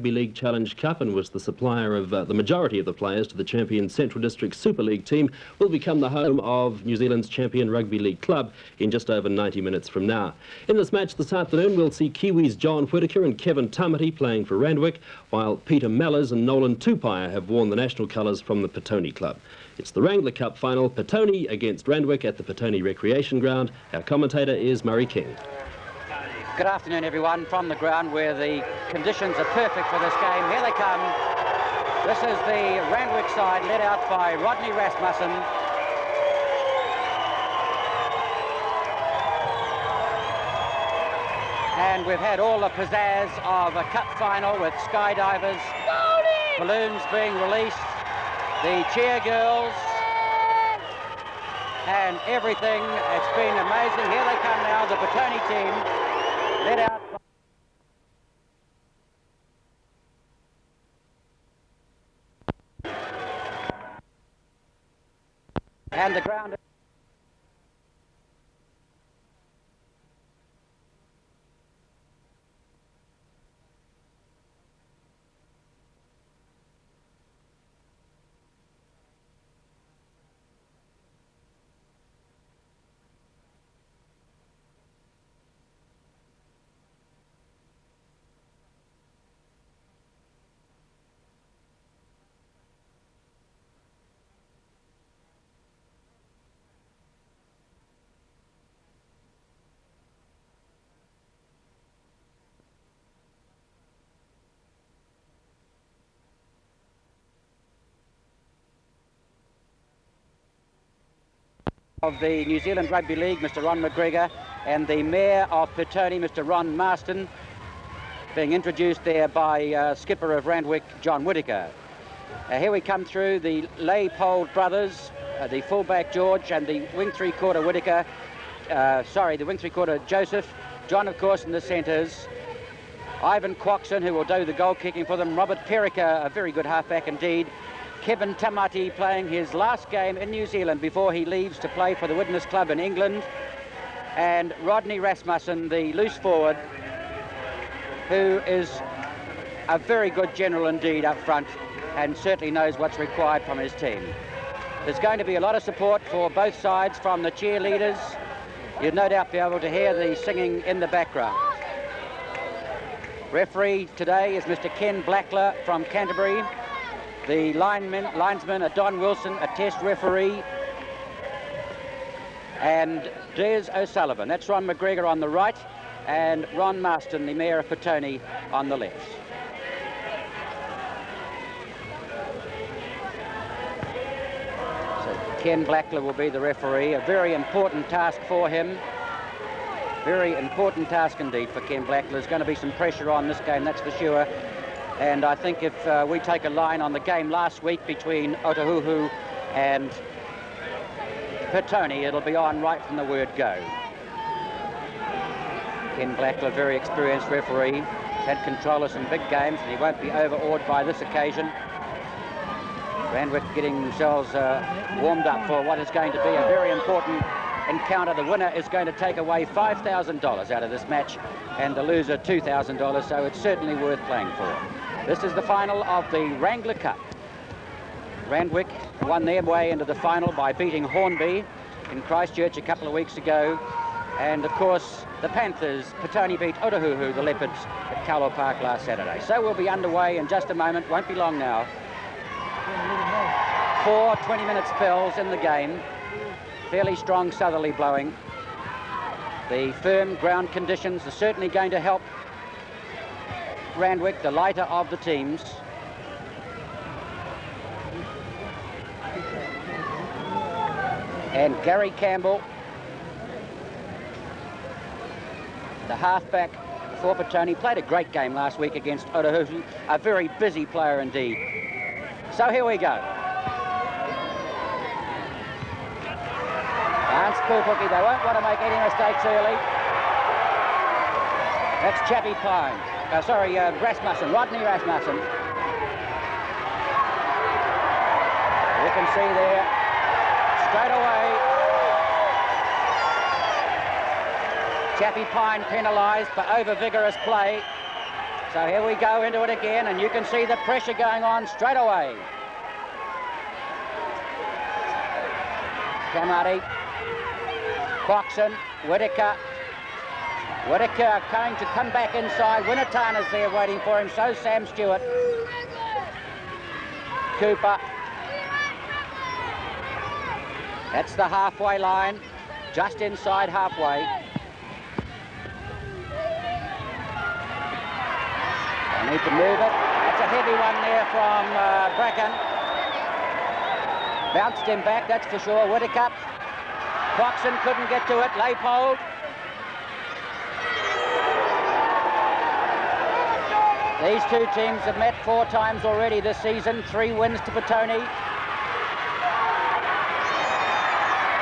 Rugby League Challenge Cup and was the supplier of the majority of the players to the champion Central District Super League team, will become the home of New Zealand's champion Rugby League club in just over 90 minutes from now. In this match this afternoon, we'll see Kiwis John Whittaker and Kevin Tamati playing for Randwick, while Peter Mellors and Nolan Tupaia have worn the national colours from the Petone club. It's the Wrangler Cup final, Petone against Randwick at the Petone Recreation Ground. Our commentator is Murray King. Good afternoon, everyone, from the ground where the conditions are perfect for this game. Here they come. This is the Randwick side led out by Rodney Rasmussen. And we've had all the pizzazz of a cup final with skydivers, balloons being released, the cheer girls, and everything. It's been amazing. Here they come now, the Petone team, led out. And the ground. Of the New Zealand Rugby League, Mr. Ron McGregor, and the Mayor of Petone, Mr. Ron Marston, being introduced there by skipper of Randwick, John Whittaker. Here we come through the Leopold brothers, the fullback George and the wing three-quarter Whittaker, the wing three-quarter Joseph, John, of course, in the centres, Ivan Quoxon, who will do the goal kicking for them, Robert Perica, a very good halfback indeed, Kevin Tamati playing his last game in New Zealand before he leaves to play for the Widnes Club in England, and Rodney Rasmussen, the loose forward, who is a very good general indeed up front and certainly knows what's required from his team. There's going to be a lot of support for both sides from the cheerleaders. You'll no doubt be able to hear the singing in the background. Referee today is Mr. Ken Blackler from Canterbury. The linesman are Don Wilson, a test referee, and Des O'Sullivan. That's Ron McGregor on the right, and Ron Marston, the Mayor of Petone, on the left. So Ken Blackler will be the referee. A very important task for him. Very important task indeed for Ken Blackler. There's going to be some pressure on this game, that's for sure. And I think if we take a line on the game last week between Otahuhu and Petone, it'll be on right from the word go. Ken Blackler, very experienced referee, had control of some big games, and he won't be overawed by this occasion. Randwick getting themselves warmed up for what is going to be a very important encounter. The winner is going to take away $5,000 out of this match, and the loser $2,000, so it's certainly worth playing for. This is the final of the Wrangler Cup. Randwick won their way into the final by beating Hornby in Christchurch a couple of weeks ago. And, of course, the Panthers, Petone beat Otahuhu, the Leopards, at Carlo Park last Saturday. So we'll be underway in just a moment. Won't be long now. 4 20-minute spells in the game. Fairly strong southerly blowing. The firm ground conditions are certainly going to help Randwick, the lighter of the teams. And Gary Campbell, the halfback for Petone, played a great game last week against Otahuhu, a very busy player indeed. So here we go. And Spoolcookie, they won't want to make any mistakes early. That's Chappie Pine. Rasmussen, Rodney Rasmussen. You can see there, straight away, Chappie Pine penalised for over-vigorous play. So here we go into it again, and you can see the pressure going on straight away. Tamati, Coxon, Whittaker. Whittaker going to come back inside. Winnetana's there waiting for him, so Sam Stewart. Cooper. That's the halfway line, just inside halfway. They need to move it. That's a heavy one there from Bracken. Bounced him back, that's for sure. Whittaker. Coxon couldn't get to it. Leipold. These two teams have met 4 times already this season. 3 wins to Petone.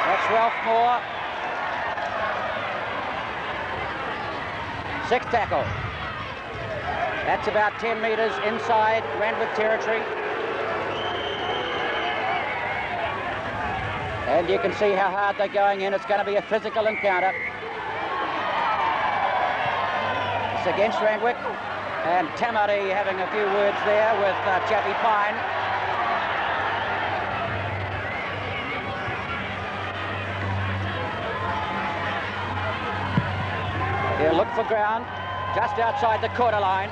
That's Ralph Moore. 6th tackle. That's about 10 metres inside Randwick territory. And you can see how hard they're going in. It's going to be a physical encounter. It's against Randwick. And Tamati having a few words there with Chappie Pine. He'll look for ground just outside the quarter line.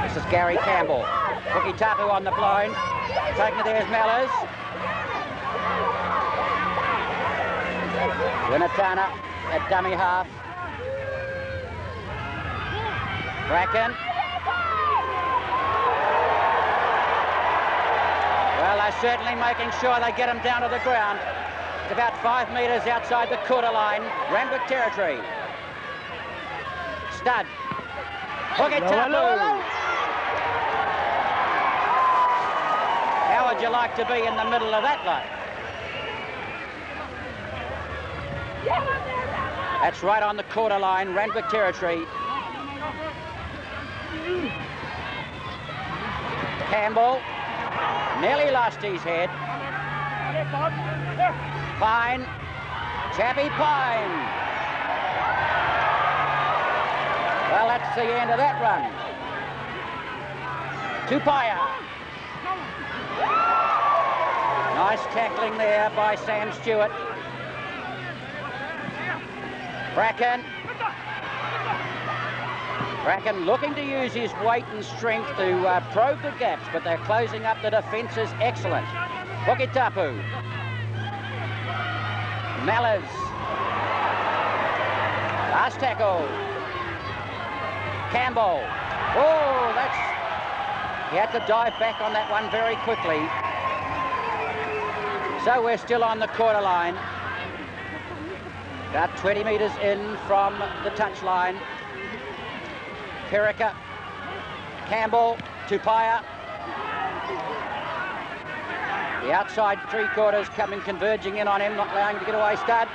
This is Gary Campbell. Cookie Tapu on the blind. Taking it there is Mellors. Winnetana at dummy half. Bracken. Well, they're certainly making sure they get him down to the ground. It's about 5 metres outside the quarter line, Randwick territory. Stud. Cookie Tapu. How would you like to be in the middle of that lot? That's right on the quarter line, Randwick territory. Campbell nearly lost his head. Pine, Chappie Pine. Well, that's the end of that run. Tupaya. Nice tackling there by Sam Stewart. Bracken. Bracken looking to use his weight and strength to probe the gaps, but they're closing up. The defence is excellent. Pukitapu. Mellors. Last tackle. Campbell. Oh, he had to dive back on that one very quickly. So we're still on the quarter line. About 20 metres in from the touchline. Perica, Campbell, Tupaya. The outside 3/4 coming, converging in on him, not allowing him to get away. Stud.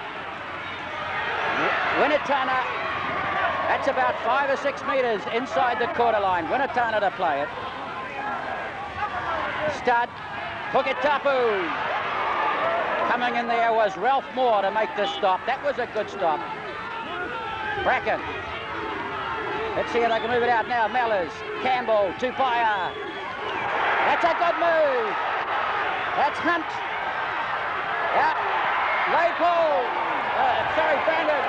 Winnetana. That's about 5 or 6 metres inside the quarter line. Winnetana to play it. Stud. Pukitapu. Coming in there was Ralph Moore to make this stop. That was a good stop. Bracken. Let's see if they can move it out now. Mellors, Campbell, Tupaya. That's a good move. That's Hunt. Yep. Leipold. Brandon.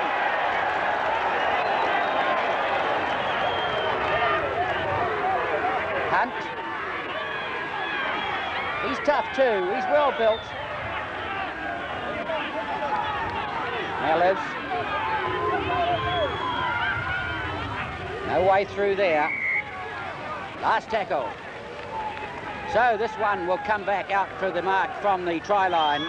Hunt. He's tough too. He's well built. Mellors. No way through there. Last tackle. So this one will come back out through the mark from the try line.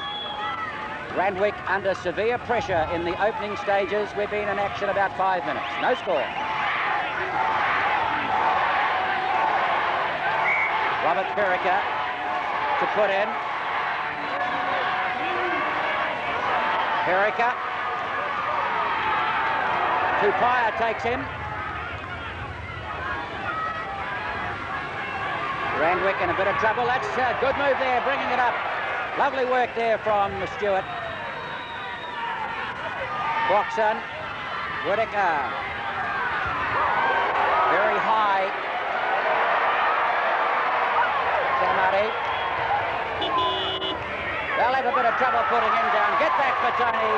Randwick under severe pressure in the opening stages. We've been in action about 5 minutes. No score. Robert Perica to put in. Perica. Tupaya takes him. Randwick in a bit of trouble. That's a good move there, bringing it up. Lovely work there from Stewart. Watson, Whittaker. Very high. Tamati. They'll have a bit of trouble putting him down. Get back, Petone.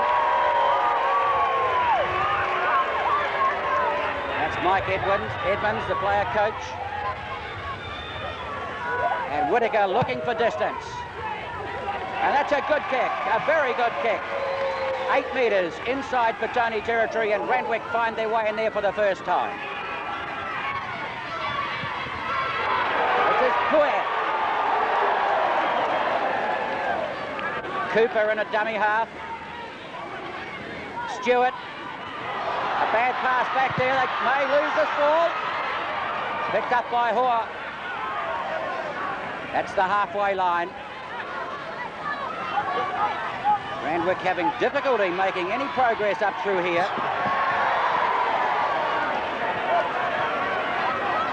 That's Mike Edmonds, the player coach. And Whittaker looking for distance. And that's a good kick, a very good kick. 8 metres inside Petone territory, and Randwick find their way in there for the first time. This is Puer. Cooper in a dummy half. Stewart. A bad pass back there. They may lose this ball. Picked up by Hoare. That's the halfway line. Randwick having difficulty making any progress up through here.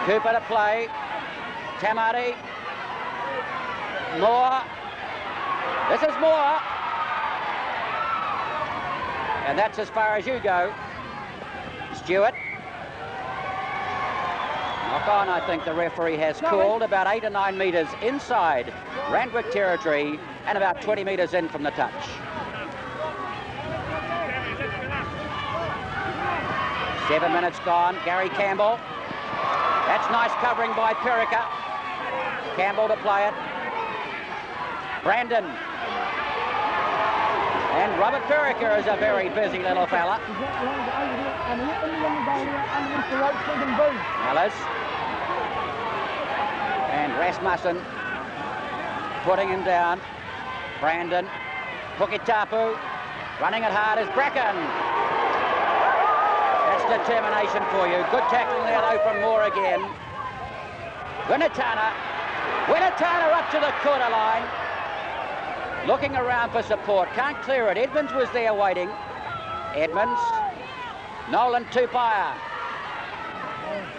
Cooper to play. Tamati. Moore. This is Moore. And that's as far as you go. Stewart. Knock on, I think the referee has called, about 8 or 9 metres inside Randwick territory and about 20 metres in from the touch. Seven minutes gone. Gary Campbell. That's nice covering by Perica. Campbell to play it. Brandon. And Robert Perica is a very busy little fella. Ellis. And Rasmussen putting him down. Brandon. Pukitapu. Running it hard is Bracken. That's determination for you. Good tackling there though from Moore again. Winatana up to the quarter line. Looking around for support. Can't clear it. Edmonds was there waiting. Edmonds. Nolan Tupaia.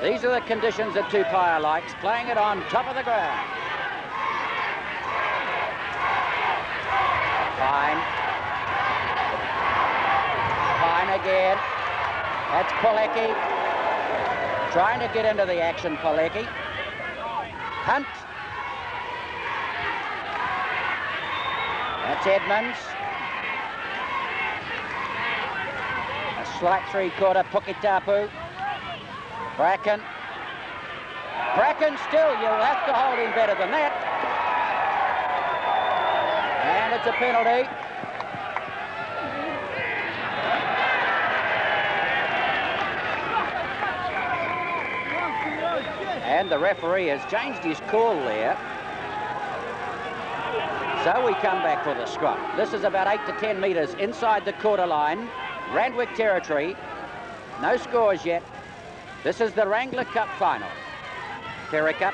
These are the conditions that Tupaia likes. Playing it on top of the ground. Fine. Fine again. That's Polecki. Trying to get into the action, Polecki. Hunt. That's Edmonds. A slight three-quarter, Pukitapu. Bracken. Bracken still, you'll have to hold him better than that. And it's a penalty. And the referee has changed his call there. So we come back for the scrum. This is about 8 to 10 metres inside the quarter line. Randwick territory. No scores yet. This is the Wrangler Cup final. Perica.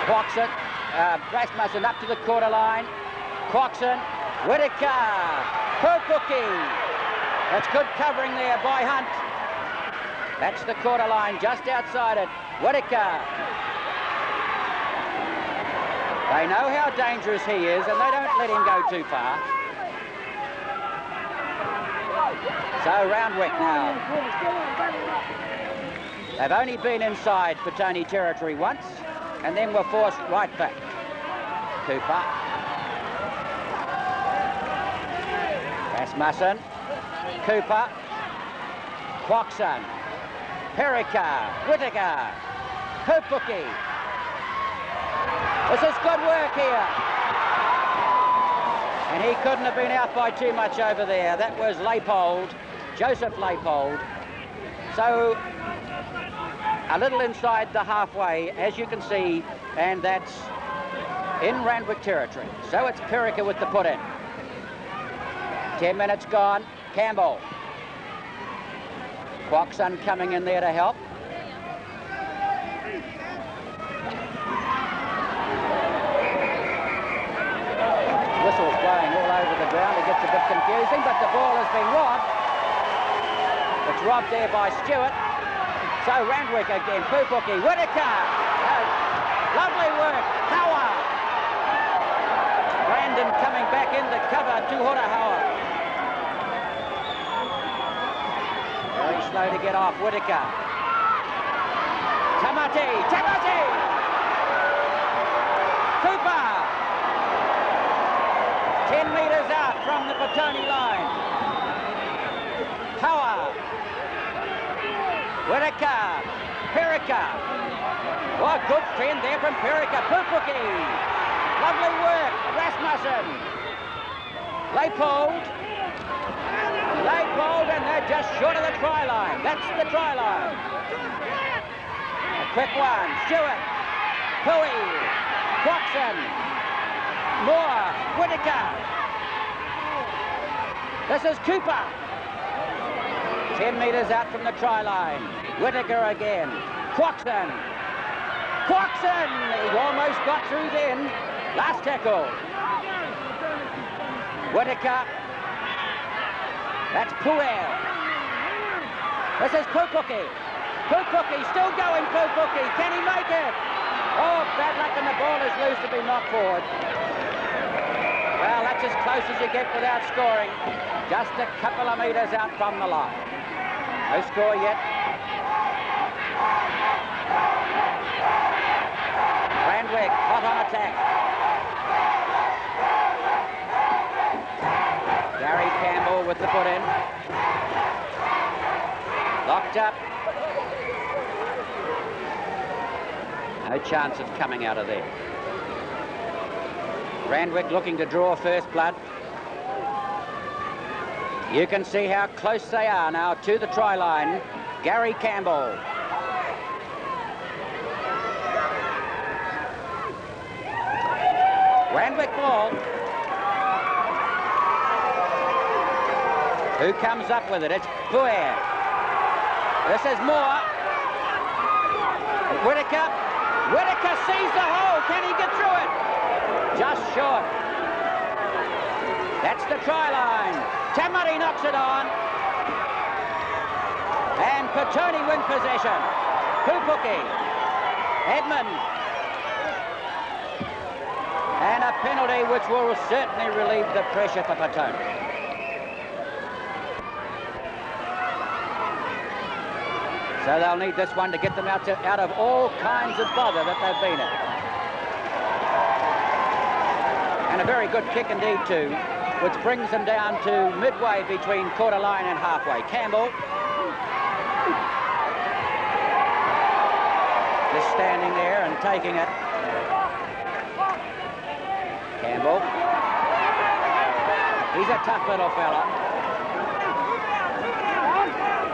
Quoxon. Rasmussen up to the quarter line. Quoxon. Whittaker. Pupuki. That's good covering there by Hunt. That's the quarter line just outside it. Whittaker. They know how dangerous he is and they don't let him go too far. So Randwick now. They've only been inside Petone territory once and then were forced right back. Cooper. Rasmussen. Cooper. Quoxon. Perica. Whittaker. Pupuki. This is good work here. And he couldn't have been out by too much over there. That was Leipold, Joseph Leipold. So a little inside the halfway, as you can see, and that's in Randwick territory. So it's Perica with the put in. 10 minutes gone. Campbell. Quoxon coming in there to help. Whistles blowing all over the ground. It gets a bit confusing, but the ball has been robbed. It's robbed there by Stewart. So Randwick again. Pupuki. Whittaker. Lovely work. Power. Brandon coming back in the cover to Horahaua. Very slow to get off, Whittaker. Tamati! Cooper! 10 metres out from the Petone line. Power. Whittaker. Perica. What good friend there from Perica. Pupuki. Lovely work. Rasmussen. Leipold, and they're just short of the try line. That's the try line. A quick one. Stewart. Pui. Watson. Moore. Whittaker. This is Cooper. 10 metres out from the try line. Whittaker again. Quaxon. He almost got through then. Last tackle. Whittaker. That's Puel. This is Pupuki. Still going, Pupuki. Can he make it? Oh, bad luck, and the ball is loose to be knocked forward. Well, that's as close as you get without scoring. Just a couple of metres out from the line. No score yet. Randwick, hot on attack. Gary Campbell with the put in. Locked up. No chance of coming out of there. Randwick looking to draw first blood. You can see how close they are now to the try line. Gary Campbell. Randwick ball. Who comes up with it? It's Puer. This is Moore. Whittaker. Whittaker sees the hole. Can he get through it? Just short. That's the try line. Tamari knocks it on. And Petone win possession. Pupuki. Edmund. And a penalty which will certainly relieve the pressure for Petone. So they'll need this one to get them out of all kinds of bother that they've been in. And a very good kick indeed too, which brings them down to midway between quarter line and halfway. Campbell. Just standing there and taking it. Campbell. He's a tough little fella.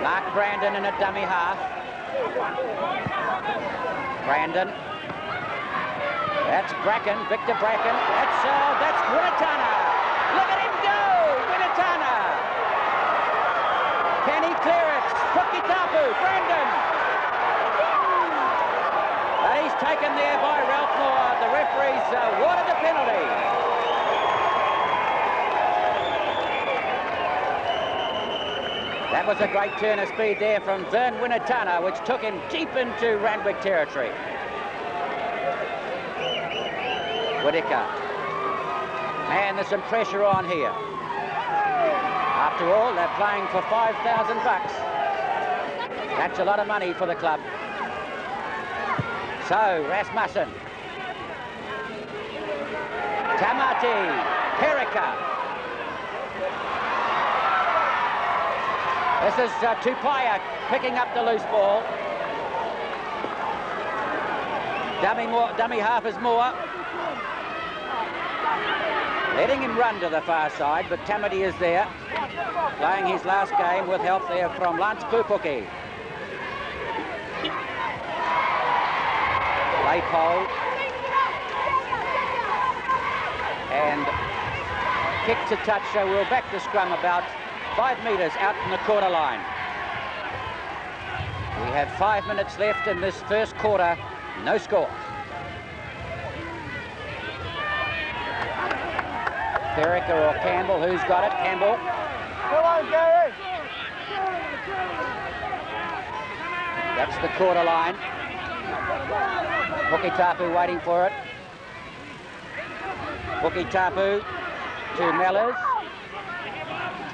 Mark Brandon in a dummy half. Brandon. That's Bracken, Victor Bracken. That's Winatana. Look at him go, Winatana. Can he clear it? Pukitapu, Brandon. He's taken there by Ralph Moore. The referee's awarded the penalty. That was a great turn of speed there from Vern Winatana, which took him deep into Randwick territory. Whittaker. And there's some pressure on here. After all, they're playing for $5,000 bucks. That's a lot of money for the club. So, Rasmussen. Tamati. Perica. This is Tupaya picking up the loose ball. Dummy half is Moore. Letting him run to the far side, but Tamati is there. Playing his last game with help there from Lance Pupuki. Leipold. And kick to touch, so we'll back the scrum about 5 metres out from the quarter line. We have 5 minutes left in this first quarter. No score. Perica or Campbell, who's got it? Campbell. Come on, Gary. That's the quarter line. Pukitapu waiting for it. Puki Tapu to Mellors.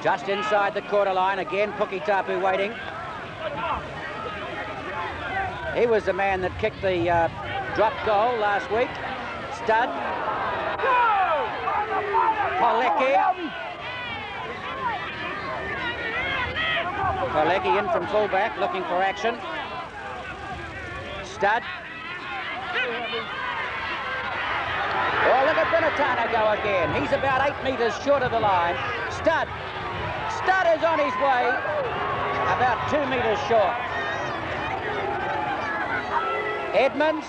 Just inside the quarter line again, Puki Tapu waiting. He was the man that kicked the drop goal last week. Stud. Polecki in from fullback, looking for action. Stud. Oh, look at Benetano go again. He's about 8 metres short of the line. Stud. Stud is on his way, about 2 metres short. Edmonds,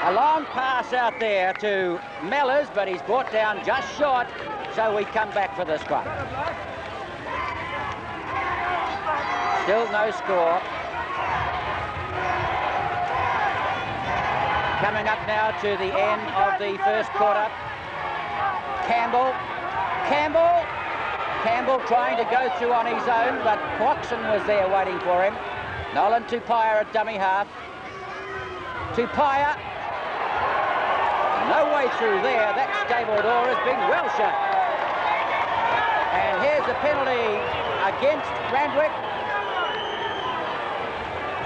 a long pass out there to Mellors, but he's brought down just short, so we come back for this one. Still no score. Coming up now to the end of the first quarter. Campbell trying to go through on his own, but Quoxon was there waiting for him. Nolan Tupaia at dummy half. Tupaia, no way through there. That stable door has been well shut. And here's a penalty against Randwick.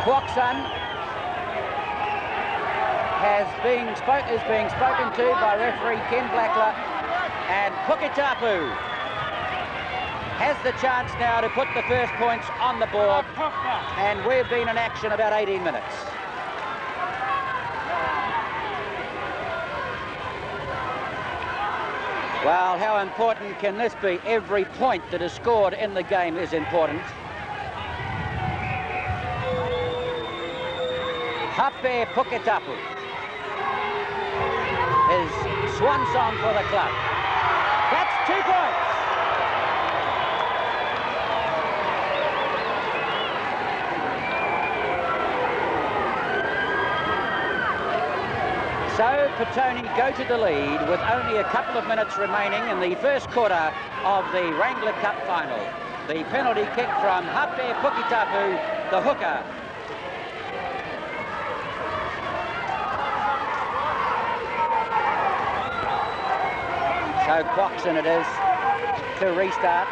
Quoxon is being spoken to by referee Ken Blackler, and Puki Tapu has the chance now to put the first points on the board, and we've been in action about 18 minutes. Well, how important can this be? Every point that is scored in the game is important. Hape Puki Tapu, his swan song for the club. That's 2 points. So Petone go to the lead with only a couple of minutes remaining in the first quarter of the Wrangler Cup final. The penalty kick from Hape Puki Tapu, the hooker. So Quoxon it is to restart.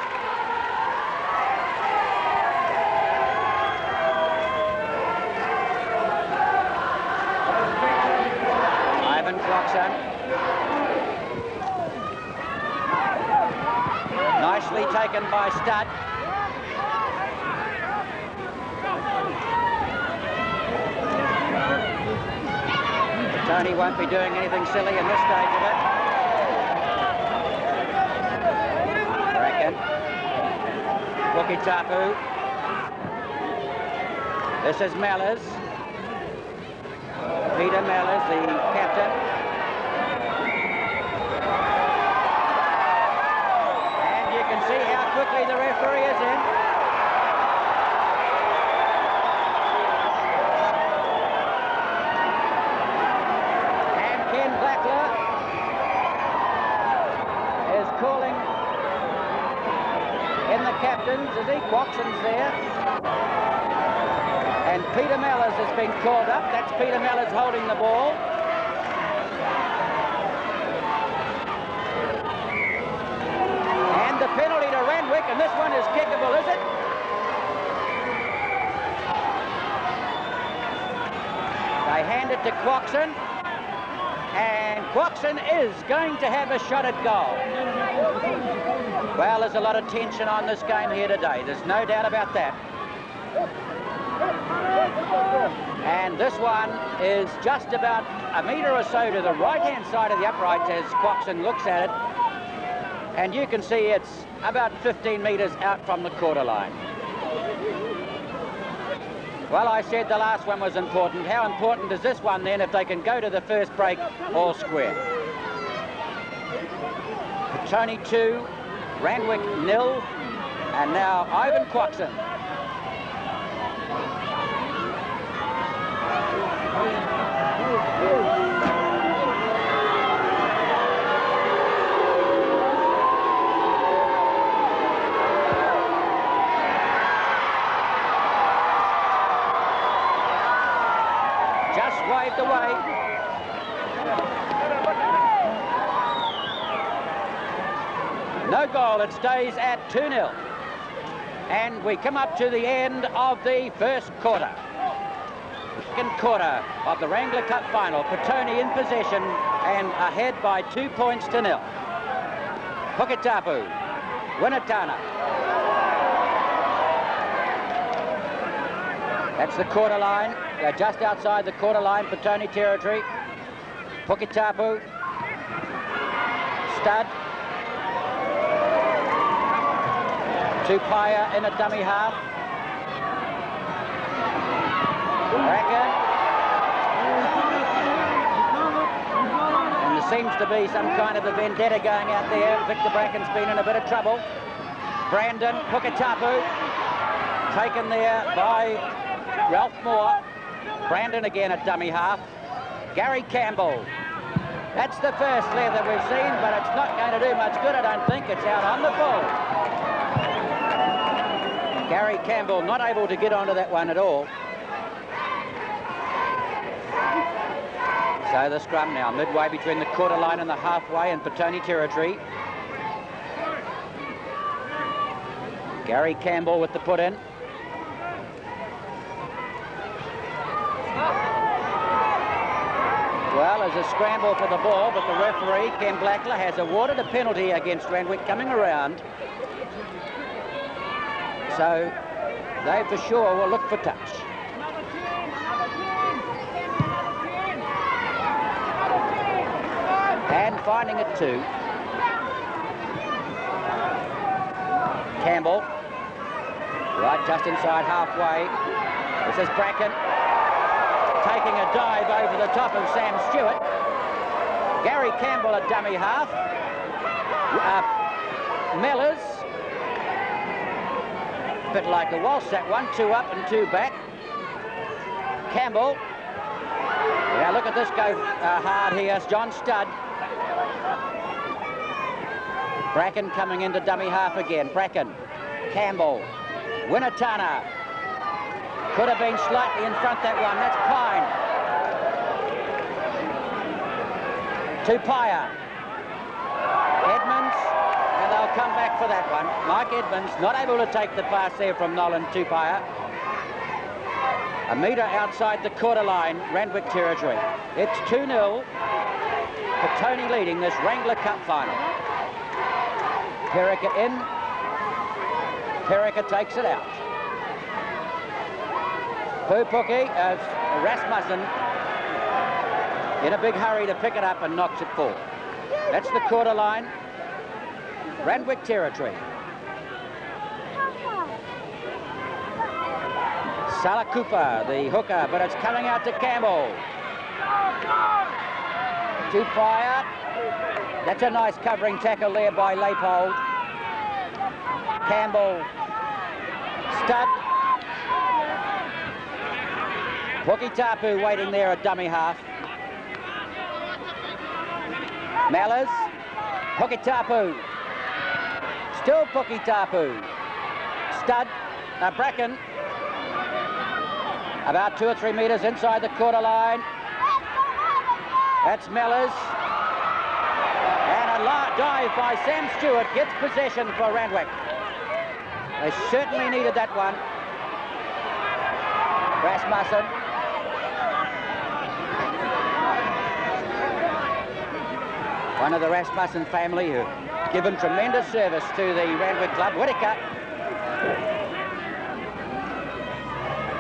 Ivan Quoxon. Nicely taken by Stud. Tony won't be doing anything silly in this stage of it. Puki Tapu. This is Mellors. Peter Mellors, the captain. And you can see how quickly the referee is in. And Ken Blackler is calling in the captains, is he? Quoxon's there. And Peter Mellors has been called up. That's Peter Mellors holding the ball. And the penalty to Randwick, and this one is kickable, is it? They hand it to Quoxon. And Quoxon is going to have a shot at goal. Well, there's a lot of tension on this game here today. There's no doubt about that. And this one is just about a metre or so to the right-hand side of the uprights as Quoxon looks at it. And you can see it's about 15 metres out from the quarter line. Well, I said the last one was important. How important is this one then if they can go to the first break all square? Petone 2, Randwick 0, and now Ivan Quoxon. Just waved away. No goal. It stays at 2-0. And we come up to the end of the first quarter. Second quarter of the Wrangler Cup final. Petone in possession and ahead by 2 points to 0. Puketapu, Winatana. That's the quarter line. They're just outside the quarter line, Petone territory. Puketapu, Stud. Tupaya in a dummy half. Bracken. And there seems to be some kind of a vendetta going out there. Victor Bracken's been in a bit of trouble. Brandon Puketapu, taken there by Ralph Moore. Brandon again at dummy half. Gary Campbell. That's the first flare that we've seen, but it's not going to do much good, I don't think. It's out on the full. Gary Campbell not able to get onto that one at all. So the scrum now, midway between the quarter line and the halfway in Petone territory. Gary Campbell with the put in. Well, there's a scramble for the ball, but the referee, Ken Blackler, has awarded a penalty against Randwick coming around. So they for sure will look for touch. And finding it 2. Campbell, right just inside halfway. This is Bracken, taking a dive over the top of Sam Stewart. Gary Campbell at dummy half. Mellors, a bit like a waltz that one, 2 up and 2 back. Campbell. Now look at this go hard here. It's John Studd. Bracken coming into dummy half again. Bracken, Campbell, Winatana. Could have been slightly in front that one. That's Pine. Tupaya. Edmonds, and they'll come back for that one. Mike Edmonds not able to take the pass there from Nolan Tupaya. A metre outside the quarter line, Randwick territory. It's 2-0. Petone leading this Wrangler Cup final. Perrica in. Perrica takes it out. Pupuki, Rasmussen in a big hurry to pick it up and knocks it forward. That's the quarter line. Randwick territory. Salakupa, the hooker, but it's coming out to Campbell. Tupaya. That's a nice covering tackle there by Leipold. Campbell. Stud. Puketapu waiting there at dummy half. Mellors. Puketapu. Still Puketapu. Stud. Bracken. About 2 or 3 metres inside the quarter line. That's Mellors. And a dive by Sam Stewart gets possession for Randwick. They certainly needed that one. Rasmussen. One of the Rasmussen family who given tremendous service to the Randwick club. Whittaker.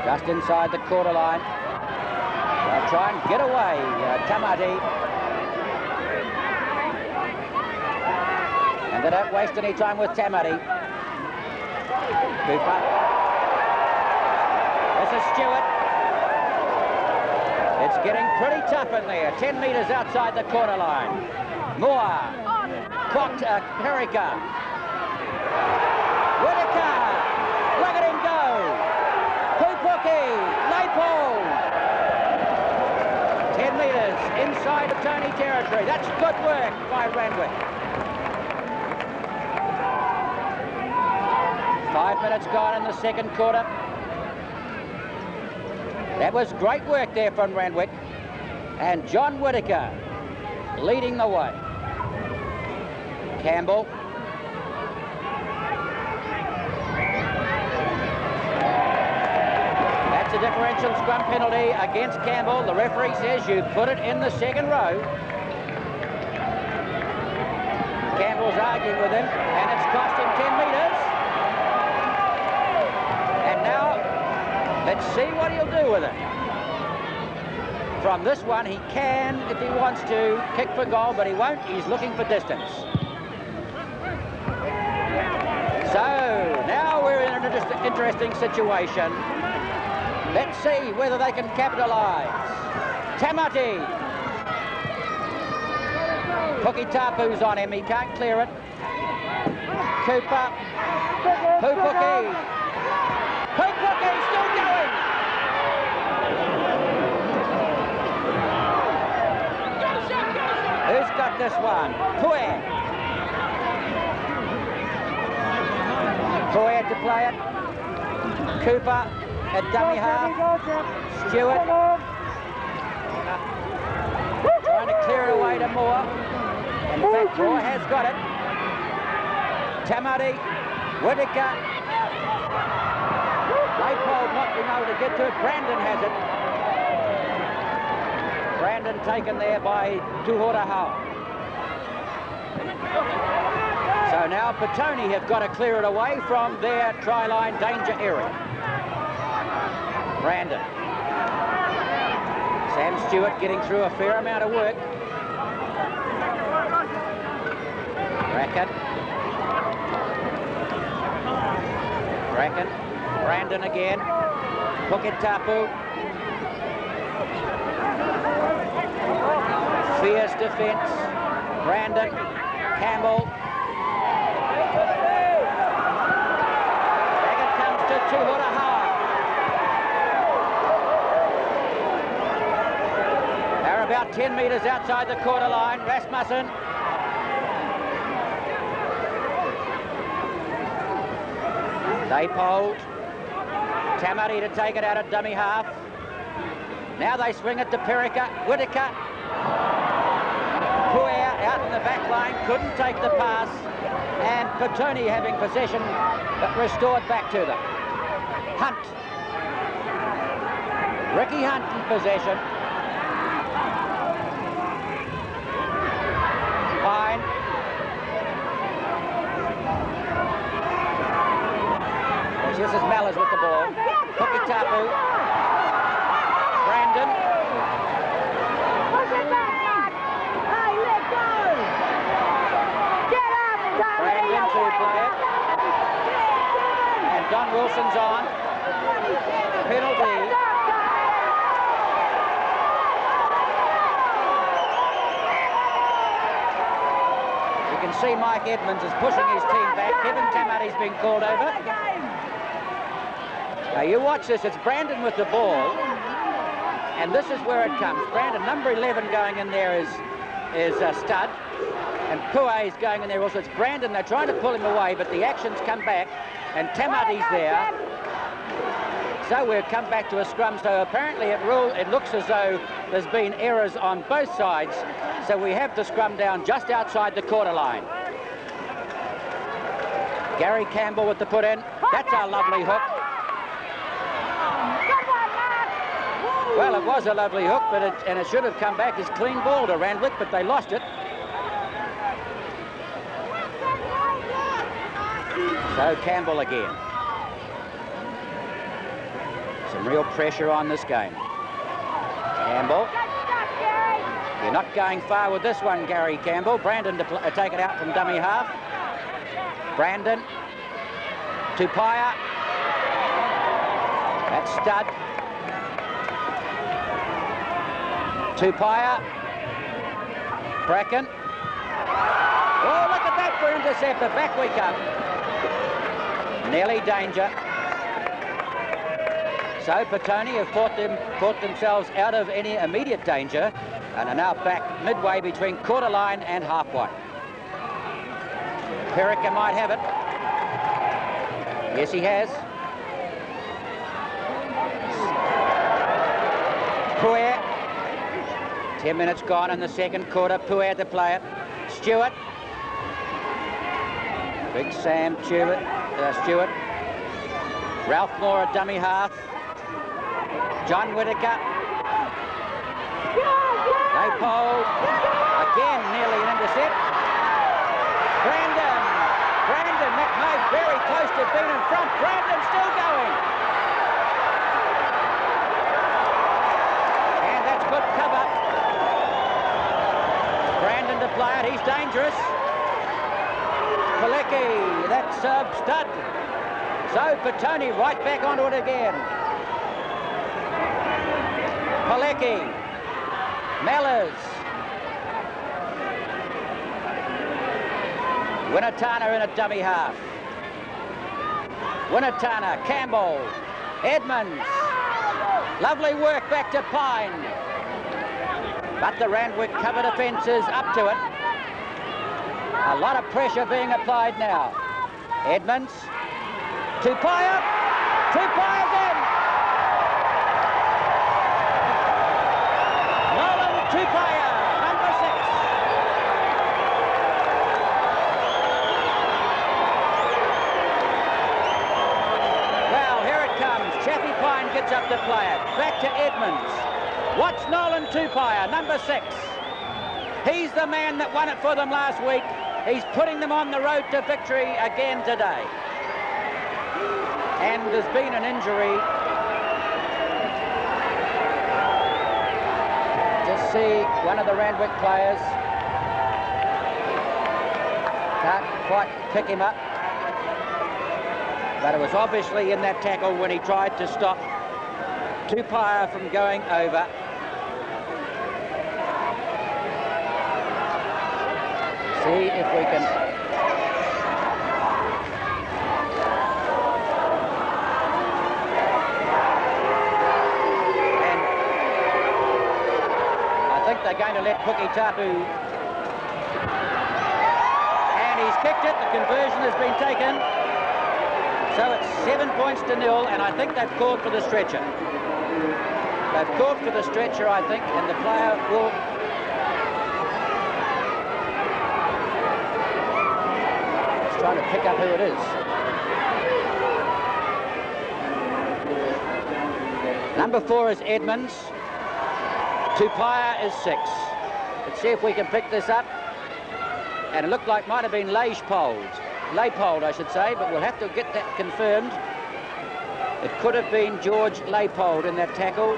Just inside the quarter line. They'll try and get away. Tamati. And they don't waste any time with Tamati. Cooper. This is Stewart. It's getting pretty tough in there. 10 metres outside the quarter line. Moore. Perrica. Whittaker. Look at him go. Pupuki. Leipold. 10 metres inside Petone territory. That's good work by Randwick. 5 minutes gone in the second quarter. That was great work there from Randwick. And John Whittaker leading the way. Campbell. differential scrum penalty against Campbell. The referee says you put it in the second row. Campbell's arguing with him, and it's cost him 10 metres. And now, let's see what he'll do with it. From this one, he can, if he wants to, kick for goal, but he won't. He's looking for distance. So, now we're in an interesting situation. Let's see whether they can capitalise. Tamati. Pukitapu's on him. He can't clear it. Cooper. Pupuki. Pupuki still going. Who's got this one? Pue. Pue to play it. Cooper at dummy half. Stewart. Trying to clear it away to Moore. In fact, Moore has got it. Tamati. Whittaker. Leipold not being able to get to it. Brandon has it. Brandon taken there by Tuhora Hau. So now Petone have got to clear it away from their try line danger area. Brandon. Sam Stewart getting through a fair amount of work. Bracken. Bracken. Brandon again. Pukitapu. Fierce defence. Brandon. Campbell. Back it comes to Tuhora Hau. They're about 10 metres outside the quarter line. Rasmussen. Leipold. Tamati to take it out at dummy half. Now they swing it to Perica. Whittaker. Pue out in the back line, couldn't take the pass, and Petone having possession, but restored back to them. Hunt. Ricky Hunt in possession. Pine. This is Mellors with the ball. Pukitapu. Brandon. Brandon to play it. And Don Wilson's on. Penalty. You can see Mike Edmonds is pushing his team back. Kevin Tamati's been called over. Now you watch this, it's Brandon with the ball. And this is where it comes. Brandon, number 11 going in there is Stud. And Pue is going in there also. It's Brandon. They're trying to pull him away, but the action's come back. And Tamati's there. So we'll come back to a scrum. So apparently it looks as though there's been errors on both sides. So we have the scrum down just outside the quarter line. Gary Campbell with the put in. That's a lovely hook. Well, it was a lovely hook, but it should have come back as clean ball to Randwick, but they lost it. So Campbell again. Some real pressure on this game. Campbell. You're not going far with this one, Gary Campbell. Brandon to take it out from dummy half. Brandon. Tupaia. That's Stud. Tupaia. Bracken. Oh, look at that for interceptor. Back we come. Nearly danger. So Petone have fought themselves out of any immediate danger and are now back midway between quarter line and halfway. Perica might have it. Yes, he has. Pue. 10 minutes gone in the second quarter. Pue to play it. Stewart. Big Sam Stewart. Ralph Moore at dummy half. John Whittaker. Leipold. Again, nearly an intercept. Brandon, that may very close to being in front. Brandon still going. And that's good cover. Brandon to play it, he's dangerous. Pilecki, that's stud. So Petone right back onto it again. Pilecki, Mellors. Winnatana in a dummy half. Winnatana, Campbell, Edmonds. Lovely work back to Pine. But the Randwick cover defences up to it. A lot of pressure being applied now. Edmonds. Tupaia again. Nolan Tupaia, number 6. Well, here it comes. Chaffee Pine gets up to play it. Back to Edmonds. Watch Nolan Tupaia, number 6. He's the man that won it for them last week. He's putting them on the road to victory again today. And there's been an injury. Just see one of the Randwick players. Can't quite pick him up. But it was obviously in that tackle when he tried to stop Tupaia from going over. See if we can... And I think they're going to let Pukitapu... And he's kicked it, the conversion has been taken. So it's 7 points to 0, and I think they've called for the stretcher. They've called for the stretcher, I think, and the player will... Trying to pick up who it is. Number 4 is Edmonds. Tupaia is 6. Let's see if we can pick this up. And it looked like might have been Leipold, I should say, but we'll have to get that confirmed. It could have been George Leipold in that tackle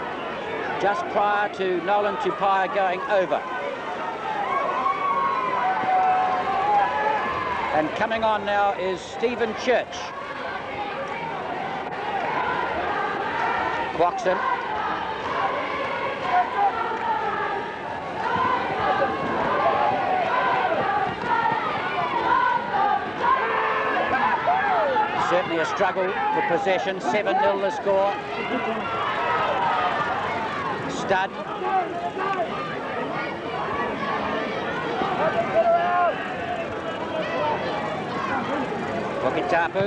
just prior to Nolan Tupaia going over. And coming on now is Stephen Church. Quoxon. Certainly a struggle for possession. 7-0 the score. Stud. Pukitapu.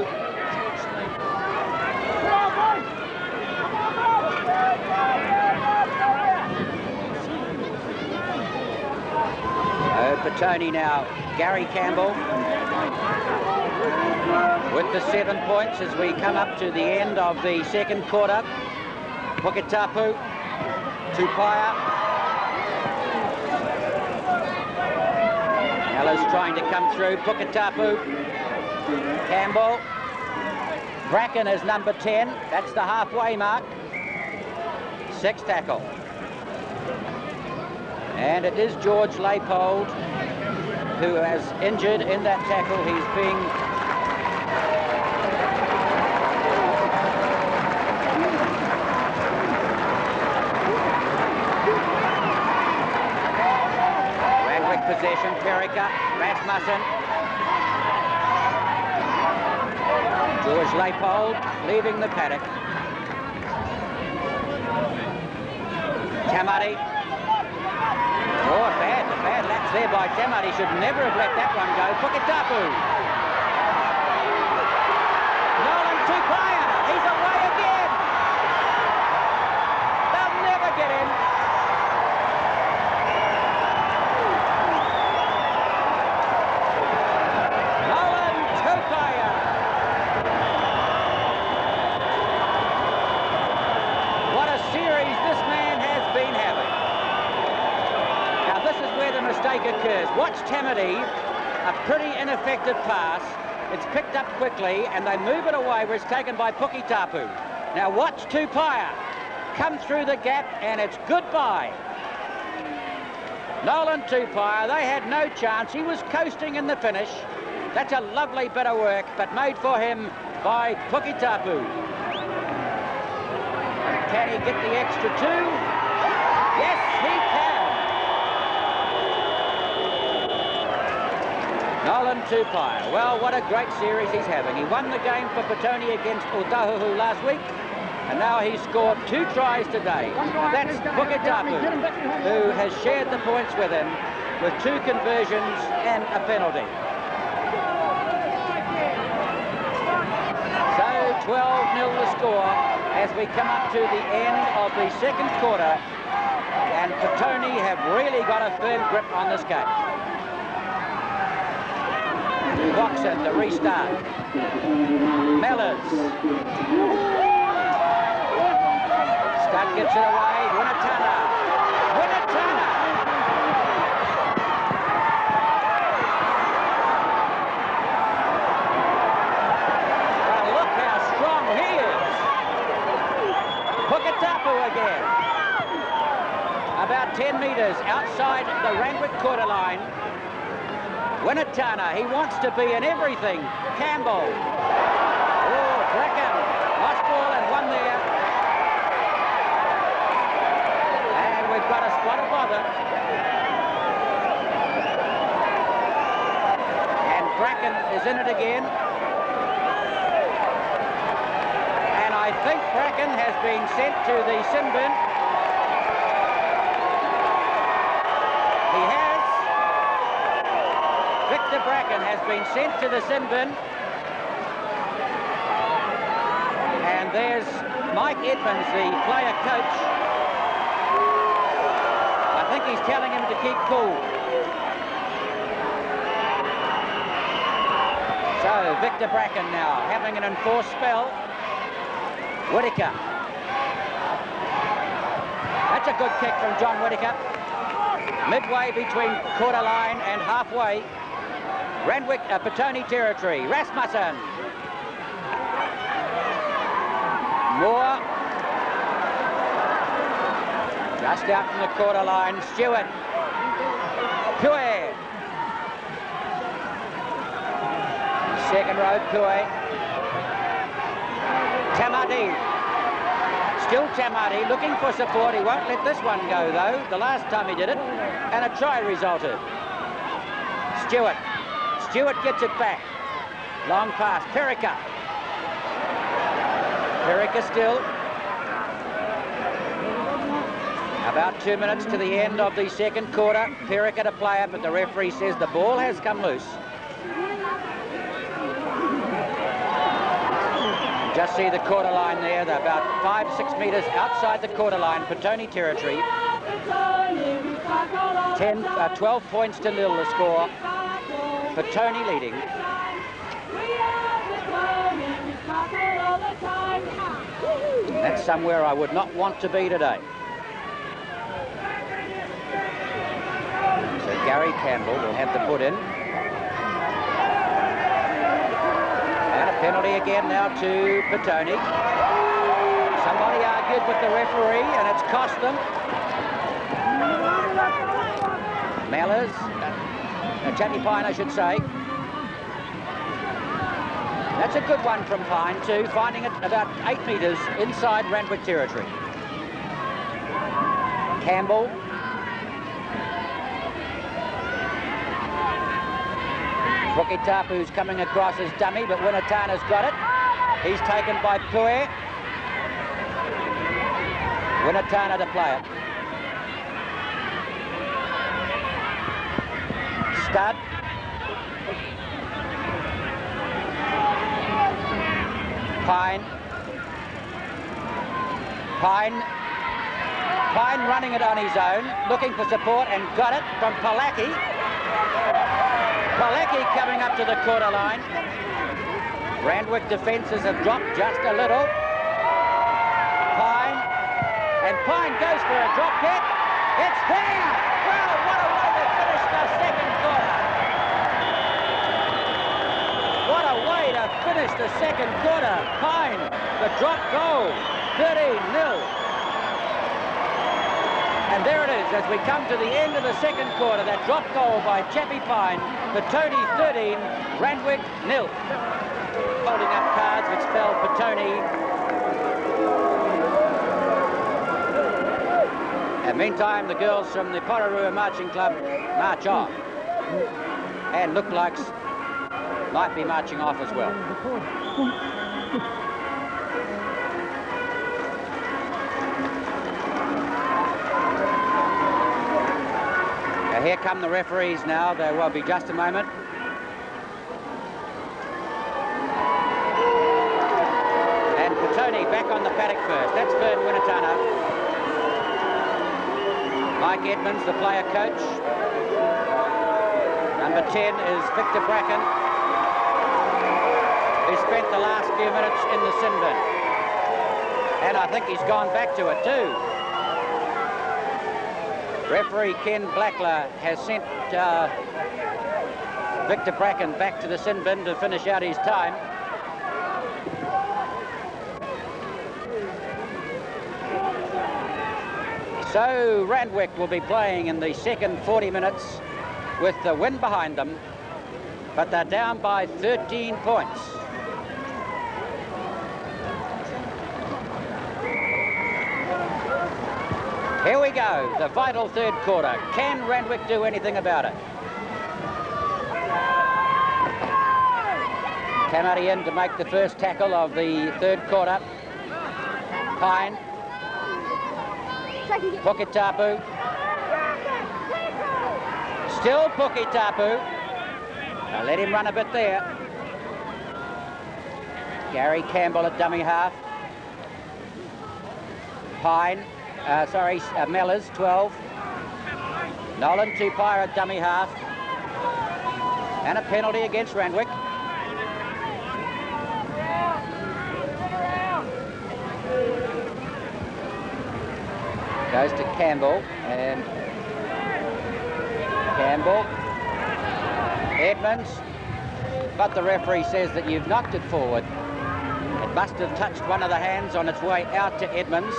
Oh, Petone now. Gary Campbell with the 7 points as we come up to the end of the second quarter. Pukitapu, Tupaia. Ella's trying to come through. Pukitapu, Campbell. Bracken is number 10. That's the halfway mark. 6 tackle. And it is George Leipold who has injured in that tackle. He's being... Randwick possession, Perica, Rasmussen. George Leipold leaving the paddock. Tamati. Oh, bad lapse there by Tamati. Should never have let that one go. Pukitapu. Nolan Tupaia. He's away again. They'll never get in. Nolan Tupaia. What a occurs. Watch Tamati, a pretty ineffective pass. It's picked up quickly, and they move it away where it's taken by Pukitapu. Now watch Tupaia come through the gap, and it's goodbye. Nolan Tupaia, they had no chance. He was coasting in the finish. That's a lovely bit of work, but made for him by Pukitapu. Can he get the extra 2? Yes, he can. Nolan Tupaia. Well, what a great series he's having. He won the game for Petone against Otahuhu last week, and now he's scored 2 tries today. That's Pukitapu, who has shared the points with him with 2 conversions and a penalty. So 12-0 the score as we come up to the end of the second quarter, and Petone have really got a firm grip on this game. Boxon, the restart. Mellors. Stud gets it away. Winatana. Winatana. Well, look how strong he is. Pukitapu again. About 10 metres outside the Randwick quarter line. Winatana, he wants to be in everything. Campbell. Oh, Bracken. Lost ball and one there. And we've got a spot of bother. And Bracken is in it again. And I think Bracken has been sent to the sin bin. He has. Victor Bracken has been sent to the sin bin. And there's Mike Edmonds, the player coach. I think he's telling him to keep cool. So Victor Bracken now having an enforced spell. Whittaker. That's a good kick from John Whittaker. Midway between quarter line and halfway. Randwick, Petone territory. Rasmussen. Moore. Just out from the quarter line. Stewart. Pue. Second row, Pue. Tamati. Still Tamati looking for support. He won't let this one go, though. The last time he did it. And a try resulted. Stewart. Stewart gets it back. Long pass. Perica. Perica still. About 2 minutes to the end of the second quarter. Perica to play it, but the referee says the ball has come loose. Just see the quarter line there. They're about 5-6 metres outside the quarter line, Petone territory. 12 points to 0 the score. Petone leading. That's somewhere I would not want to be today. So Gary Campbell will have the put in. And a penalty again now to Petone. Somebody argued with the referee and it's cost them. Mellors. Chatty Pine, I should say. That's a good one from Pine, too, finding it about 8 metres inside Randwick territory. Campbell. Pukitapu's coming across as dummy, but Winatana's got it. He's taken by Pue. Winatana to play it. Stud. Pine. Pine running it on his own, looking for support and got it from Palaki. Palaki coming up to the quarter line. Randwick defences have dropped just a little. Pine. And Pine goes for a drop kick. It's there! Well, what a way to finish the the second quarter. What a way to finish the second quarter. Pine, the drop goal, 13-0. And there it is, as we come to the end of the second quarter, that drop goal by Chappie Pine, Petone 13, Randwick 0. Holding up cards which spell Petone. And meantime, the girls from the Pororua Marching Club march off. And look like might be marching off as well. Now here come the referees now. There will be just a moment. And Petone back on the paddock first. That's Fern Winatana. Mike Edmonds, the player coach. Number 10 is Victor Bracken, who spent the last few minutes in the sin bin. And I think he's gone back to it too. Referee Ken Blackler has sent Victor Bracken back to the sin bin to finish out his time. So Randwick will be playing in the second 40 minutes with the wind behind them, but they're down by 13 points. Here we go, the vital third quarter. Can Randwick do anything about it? Kamari in to make the first tackle of the third quarter. Pine. Puketapu. Still Puketapu. Now let him run a bit there. Gary Campbell at dummy half. Pine. Mellors, 12. Nolan Tupaia at dummy half. And a penalty against Randwick. Goes to Campbell, and Campbell. Edmonds. But the referee says that you've knocked it forward. It must have touched one of the hands on its way out to Edmonds.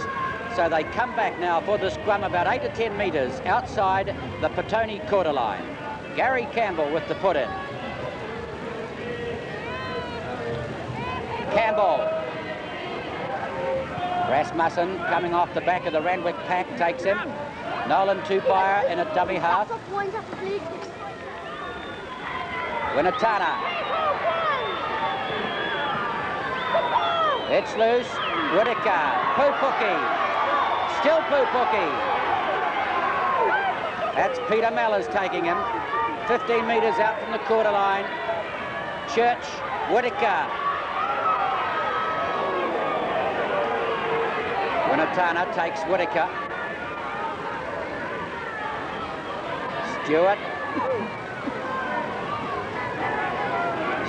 So they come back now for the scrum about 8 to 10 metres outside the Petone quarter line. Gary Campbell with the put-in. Campbell. Rasmussen coming off the back of the Randwick pack takes him. Nolan Tupaia in a dummy half. Winatana. It's loose. Whitaker. Pupuki. Still Pupuki. That's Peter Mellors taking him. 15 metres out from the quarter line. Church. Whitaker. Winatana takes Whitaker. Stewart.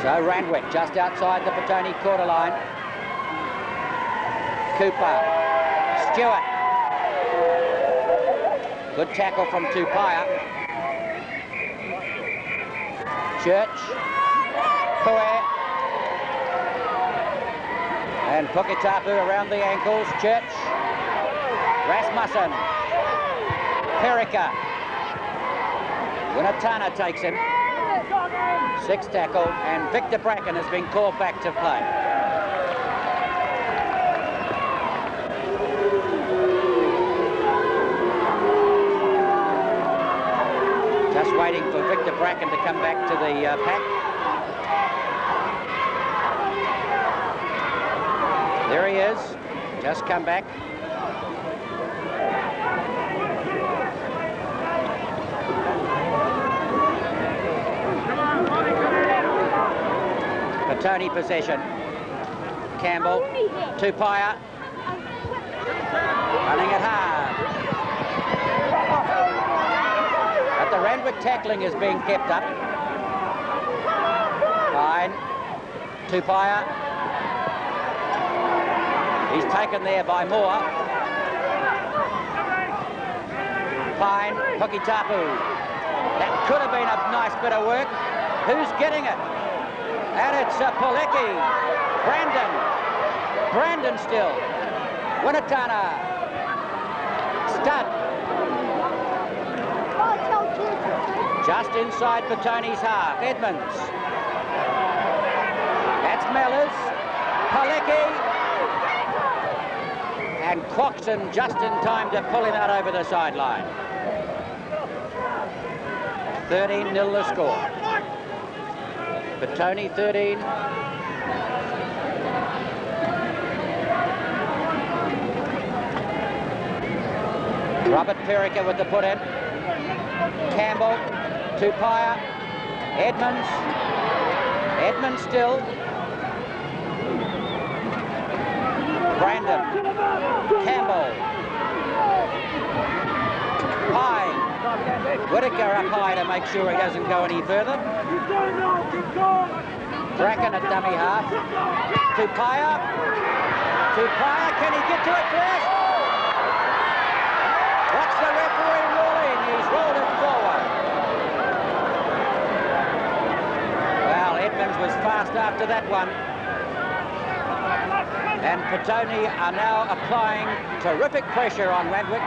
So Randwick just outside the Petone quarter line. Cooper. Stewart. Good tackle from Tupaia. Church. Pue. And Puketapu around the ankles. Church. Rasmussen. Perika. Winatana takes him. 6 tackle, and Victor Bracken has been called back to play. Just waiting for Victor Bracken to come back to the pack. There he is, just come back. Petone possession. Campbell, Tupaia, running it hard. But the Randwick tackling is being kept up. Fine. Tupaia. He's taken there by Moore. Pine, Puketapu. That could have been a nice bit of work. Who's getting it? And it's Polecki. Brandon still. Winatana. Stud. Just inside Petone's half. Edmonds. That's Mellors. Polecki. And Quoxon just in time to pull him out over the sideline. 13-0 the score. Petone 13. Robert Perica with the put-in. Campbell, Tupaia, Edmonds still. Brandon, Campbell, Pine, Whittaker up high to make sure he doesn't go any further. Bracken at dummy half. Tupaia, can he get to it first? What's the referee ruling? He's rolled it forward. Well, Edmonds was fast after that one. And Petone are now applying terrific pressure on Randwick.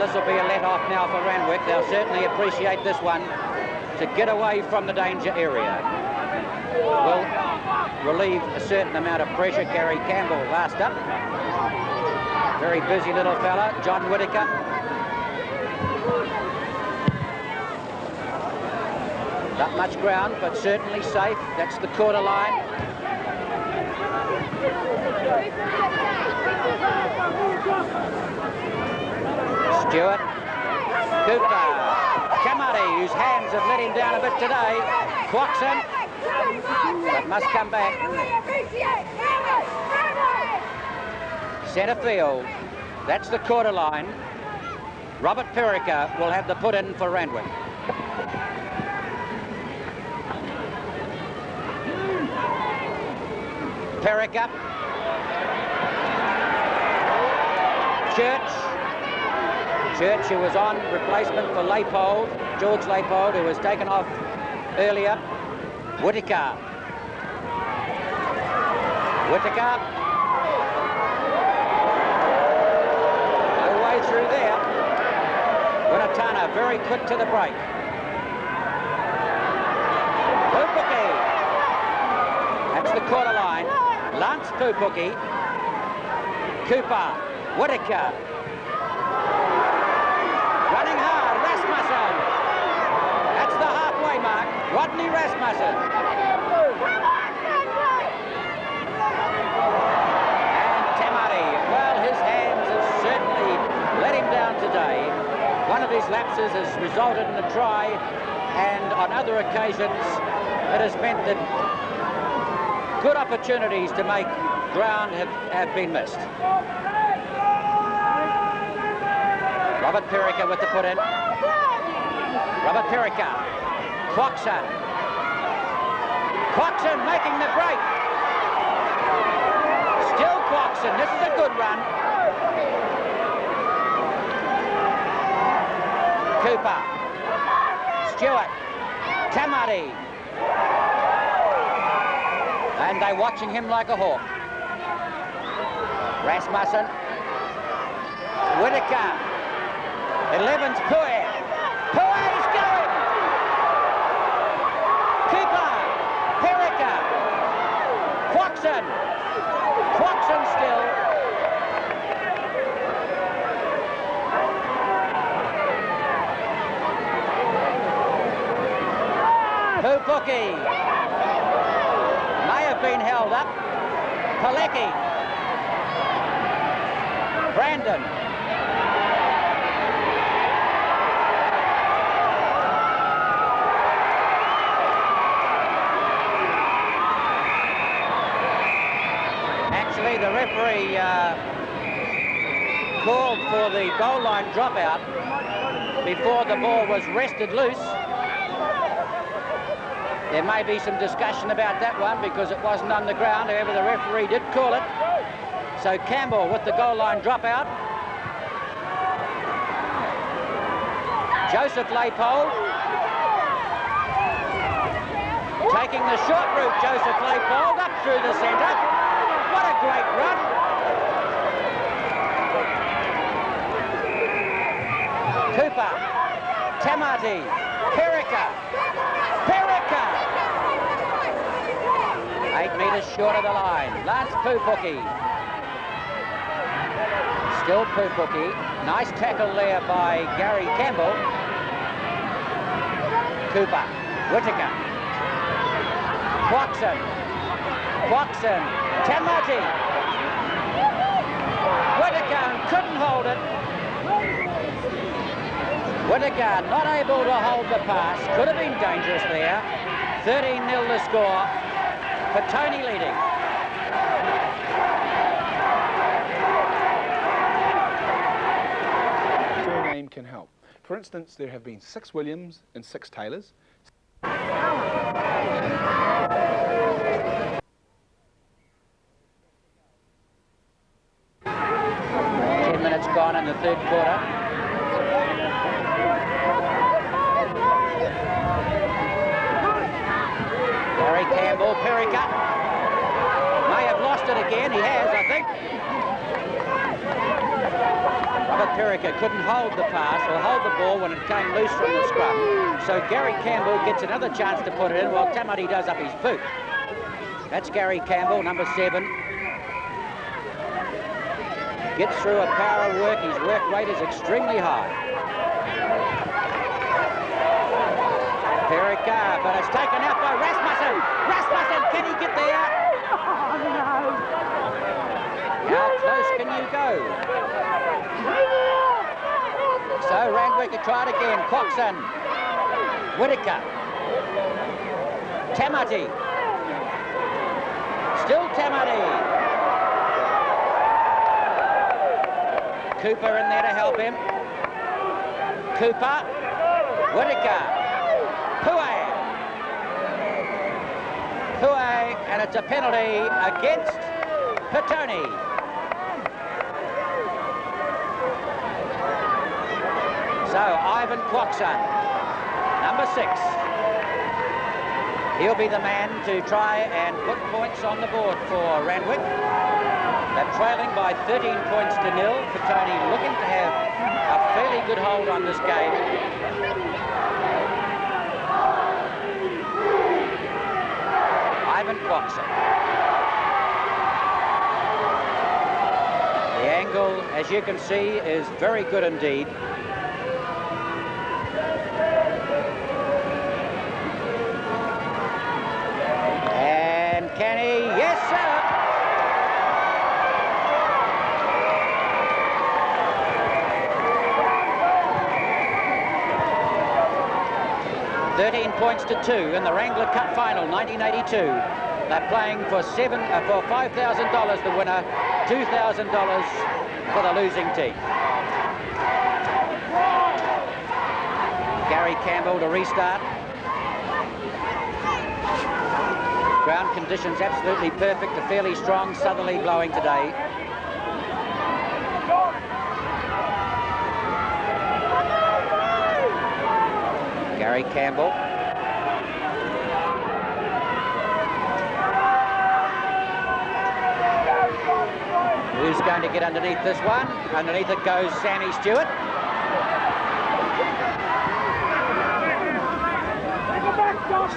This will be a let-off now for Randwick. They'll certainly appreciate this one to get away from the danger area. Will relieve a certain amount of pressure. Gary Campbell last up. Very busy little fella. John Whittaker. Not much ground, but certainly safe. That's the quarter line. Stewart. Cooper. Kamari, whose hands have let him down a bit today. Quoxon. But must come back. Centre field. That's the quarter line. Robert Perica will have the put-in for Randwick. Perica. Church, who was on replacement for Leopold, George Leopold, who was taken off earlier. Whittaker. No way through there. Winatana very quick to the break. Pupuki. That's the quarter line. Lance Pupuki. Cooper. Whittaker. Running hard, Rasmussen. That's the halfway mark. Rodney Rasmussen. And Tamari. Well, his hands have certainly let him down today. One of his lapses has resulted in a try, and on other occasions it has meant that good opportunities to make ground have been missed. Robert Perica with the put-in. Robert Perica. Quoxon making the break. Still Quoxon. This is a good run. Cooper. Stewart. Tamari. And they're watching him like a hawk. Rasmussen. Whittaker. 11's Pue. Pue's going! Cooper. Perica. Quoxon still. Pupuki. May have been held up. Polecki. Brandon. Actually, the referee called for the goal line dropout before the ball was wrested loose. There may be some discussion about that one because it wasn't on the ground. However, the referee did call it. So Campbell with the goal line dropout. Joseph Laypole. Taking the short route, Joseph Laypole, up through the centre. What a great run. Cooper, Tamati, Perica. 8 metres short of the line. Lance Pupuki. Still Pupuki. Nice tackle there by Gary Campbell. Cooper, Whittaker. Quaxon, Tamati. Whittaker couldn't hold it. Whittaker not able to hold the pass. Could have been dangerous there. 13-0 the score. Petone leading. Surname can help. For instance, there have been 6 Williams and 6 Taylors. 10 minutes gone in the third quarter. Gary Campbell, Perica. May have lost it again. He has, I think. Robert Perica couldn't hold the pass or hold the ball when it came loose from the scrum. So Gary Campbell gets another chance to put it in while Tamati does up his boot. That's Gary Campbell, number 7. Gets through a power of work. His work rate is extremely high. Perica, but it's taken out by Rasmussen. Rasmussen, can he get there? Oh, no. How close can you go? So Randwick will try it again. Coxon, Whittaker, Tamati. Still Tamati. Cooper in there to help him. Cooper, Whittaker, Pue, and it's a penalty against Petone. So Ivan Quaxon, number 6. He'll be the man to try and put points on the board for Randwick. They're trailing by 13 points to 0. Petone looking to have a fairly good hold on this game. Ivan Quaxon. The angle, as you can see, is very good indeed. And can he? Yes, sir. 13 points to 2 in the Wrangler Cup final, 1982. They're playing for $5,000 the winner, $2,000 for the losing team. Gary Campbell to restart. Ground conditions absolutely perfect, a fairly strong southerly blowing today. Gary Campbell. Who's going to get underneath this one? Underneath it goes Sammy Stewart.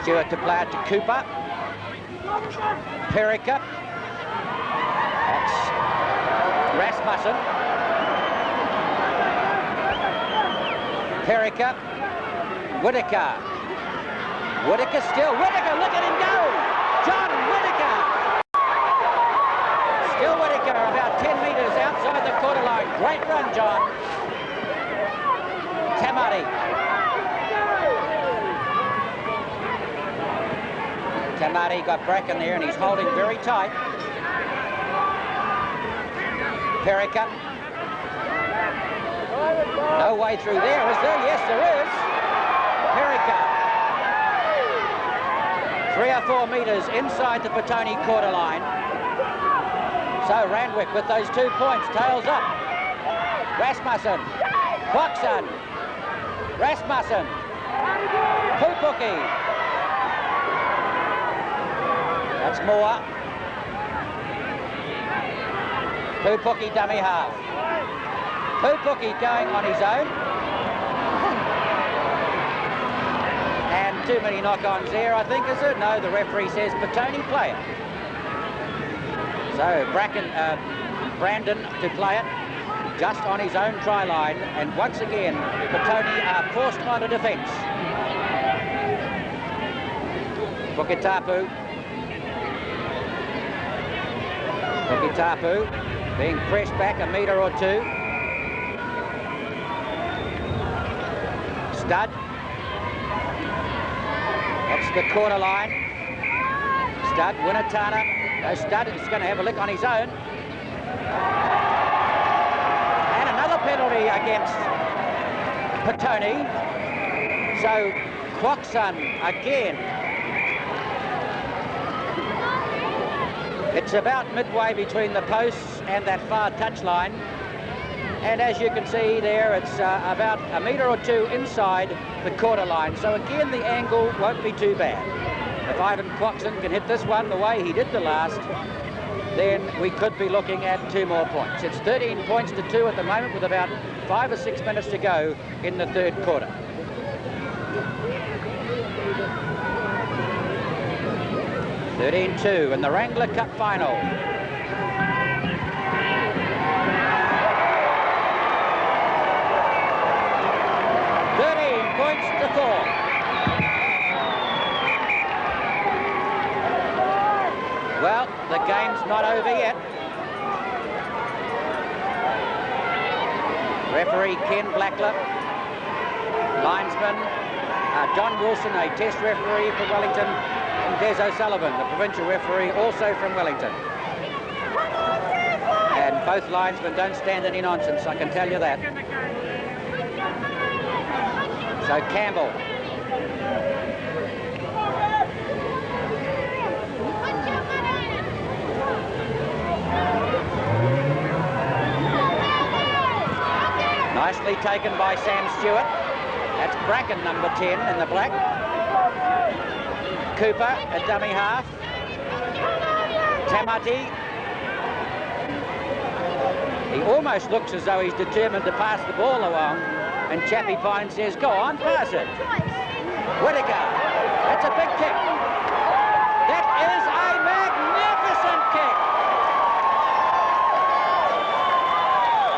Stewart to play it to Cooper. Perica. That's Rasmussen. Perica. Whittaker. Whittaker still. Whittaker, look at him go! John Whittaker! Still Whittaker, about 10 metres outside the quarter line. Great run, John. Tamati. Tamati got Bracken there and he's holding very tight. Perica. No way through there, is there? Yes, there is. Perica. 3 or 4 metres inside the Petone quarter line. So Randwick with those 2 points, tails up. Rasmussen, Foxon, Rasmussen, Pupuki. That's more. Pupuki dummy half. Pupuki going on his own. And too many knock-ons there, I think, is it? No, the referee says Petone play it. So Brandon to play it just on his own try line, and once again Petone are forced onto defence. Puketapu being pressed back a metre or two. Stud. That's the quarter line. Stud, Winatana. No, Stud is going to have a lick on his own. And another penalty against Petone. So Quoxon again. It's about midway between the posts and that far touchline. And as you can see there, it's about a metre or two inside the quarter line. So again, the angle won't be too bad. If Ivan Quoxon can hit this one the way he did the last, then we could be looking at 2 more points. It's 13 points to 2 at the moment with about 5 or 6 minutes to go in the third quarter. (13-2) in the Wrangler Cup final. Points to 4. Well, the game's not over yet. Referee Ken Blackler, linesman Don Wilson, a test referee from Wellington, and Des O'Sullivan, the provincial referee, also from Wellington. And both linesmen don't stand any nonsense, I can tell you that. So Campbell. Nicely taken by Sam Stewart. That's Bracken, number 10 in the black. Cooper, a dummy half. Tamati. He almost looks as though he's determined to pass the ball along. And Chappie Pine says, go on, pass it. Whittaker, that's a big kick. That is a magnificent kick.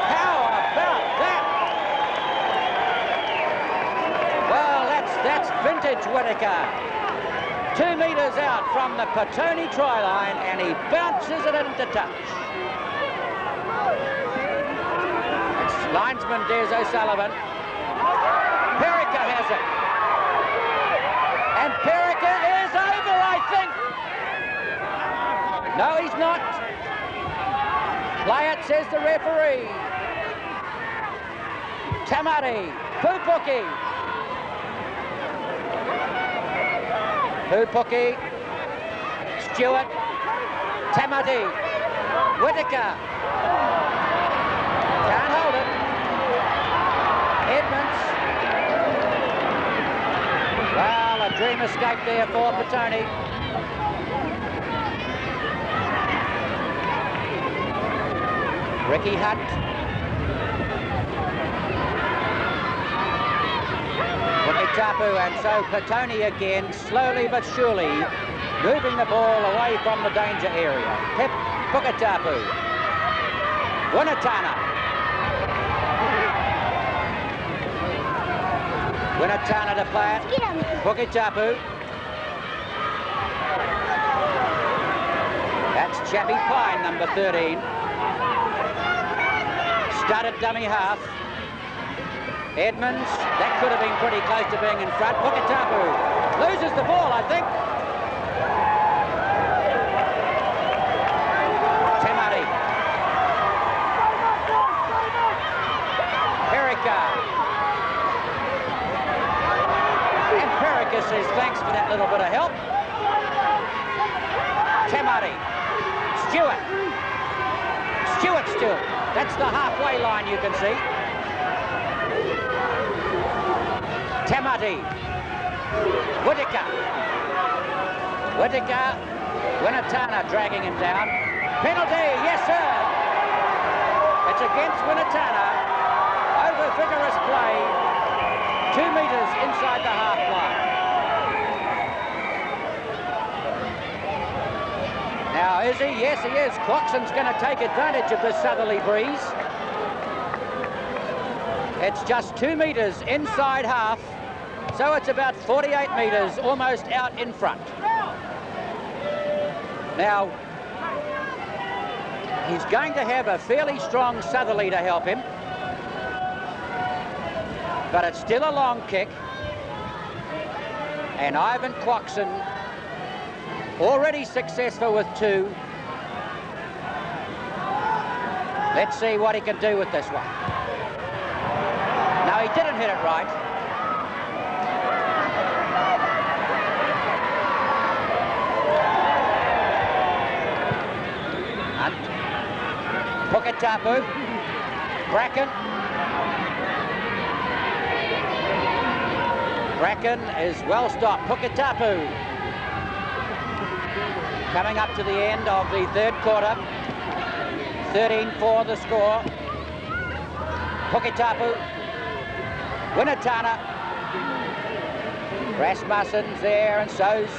How about that? Well, that's vintage Whittaker. 2 metres out from the Petone try line, and he bounces it into touch. It's linesman Des O'Sullivan. Perica has it. And Perica is over, I think. No, he's not. Play it, says the referee. Tamati, Pupuki. Pupuki, Stewart, Tamati, Whittaker. Can't hold it. Edmonds. Well, a dream escape there for Petone. Ricky Hunt. Puketapu, and so Petone again, slowly but surely, moving the ball away from the danger area. Puketapu. Winatana. Winatana to play it. Puketapu. That's Chappie Pine, number 13. Studded dummy half. Edmonds, that could have been pretty close to being in front. Puketapu loses the ball, I think. Tamati. Perica. And Perica says thanks for that little bit of help. Tamati. Stewart. Stewart still. That's the halfway line, you can see. Tamati. Whittaker. Winnatana dragging him down. Penalty, yes sir. It's against Winnatana. Over vigorous play. 2 metres inside the half line. Now is he? Yes he is. Clarkson's going to take advantage of this southerly breeze. It's just 2 metres inside half. So it's about 48 metres, almost out in front. Now, he's going to have a fairly strong southerly to help him. But it's still a long kick. And Ivan Clarkson, already successful with 2. Let's see what he can do with this one. No, he didn't hit it right. Puketapu, Bracken is well stopped. Puketapu coming up to the end of the third quarter. 13-4 the score. Puketapu, Winnatana, Rasmussen's there, and so's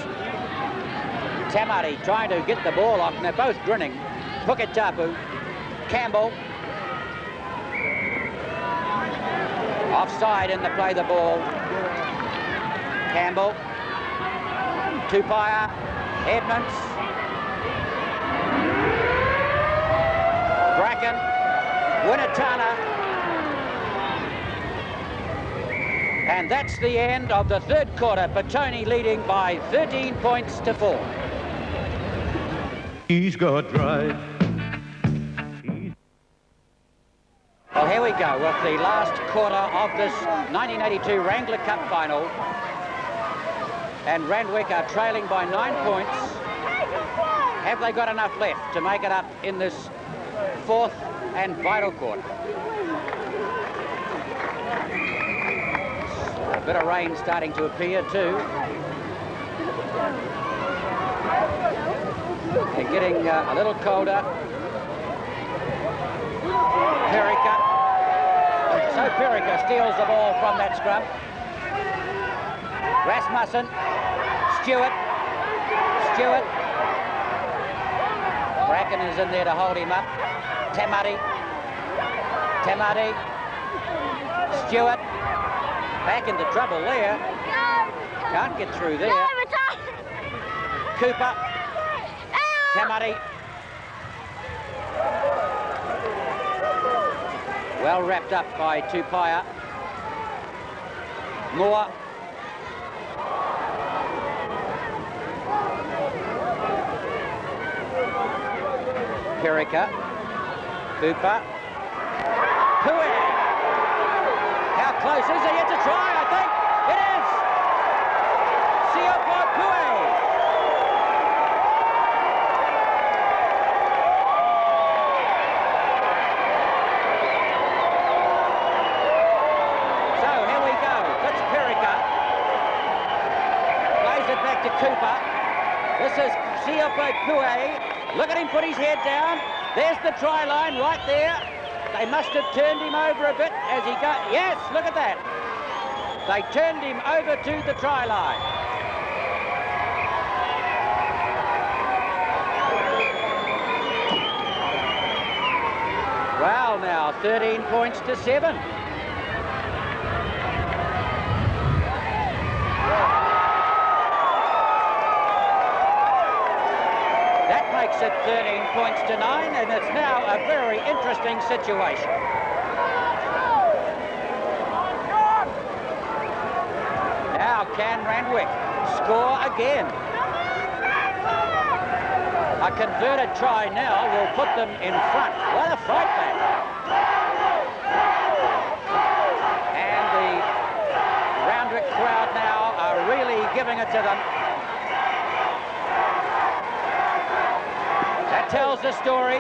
Tamati trying to get the ball off, and they're both grinning. Puketapu, Campbell, offside in the play the ball. Campbell, Tupaia, Edmonds, Bracken, Winnatana, and that's the end of the third quarter. Petone leading by 13 points to 4. He's got drive. Well, here we go with the last quarter of this 1982 Wrangler Cup final. And Randwick are trailing by 9 points. Have they got enough left to make it up in this fourth and vital quarter? A bit of rain starting to appear too. They're getting a little colder. Perica. So Perica steals the ball from that scrum. Rasmussen. Stewart. Bracken is in there to hold him up. Tamati. Stewart. Back into trouble there. Can't get through there. Cooper. Tamati. Well wrapped up by Tupaia. Moore. Perica. Cooper. Pue. How close is he? It's a try, I think. It is. Siopo Pue. To Cooper. This is Siopo Pue. Look at him put his head down. There's the try line right there. They must have turned him over a bit as he got. Yes, look at that. They turned him over to the try line. Well, now 13 points to 7. Makes it 13 points to 9, and it's now a very interesting situation. Now can Randwick score again? A converted try now will put them in front. What a fight back. And the Randwick crowd now are really giving it to them. Tells the story.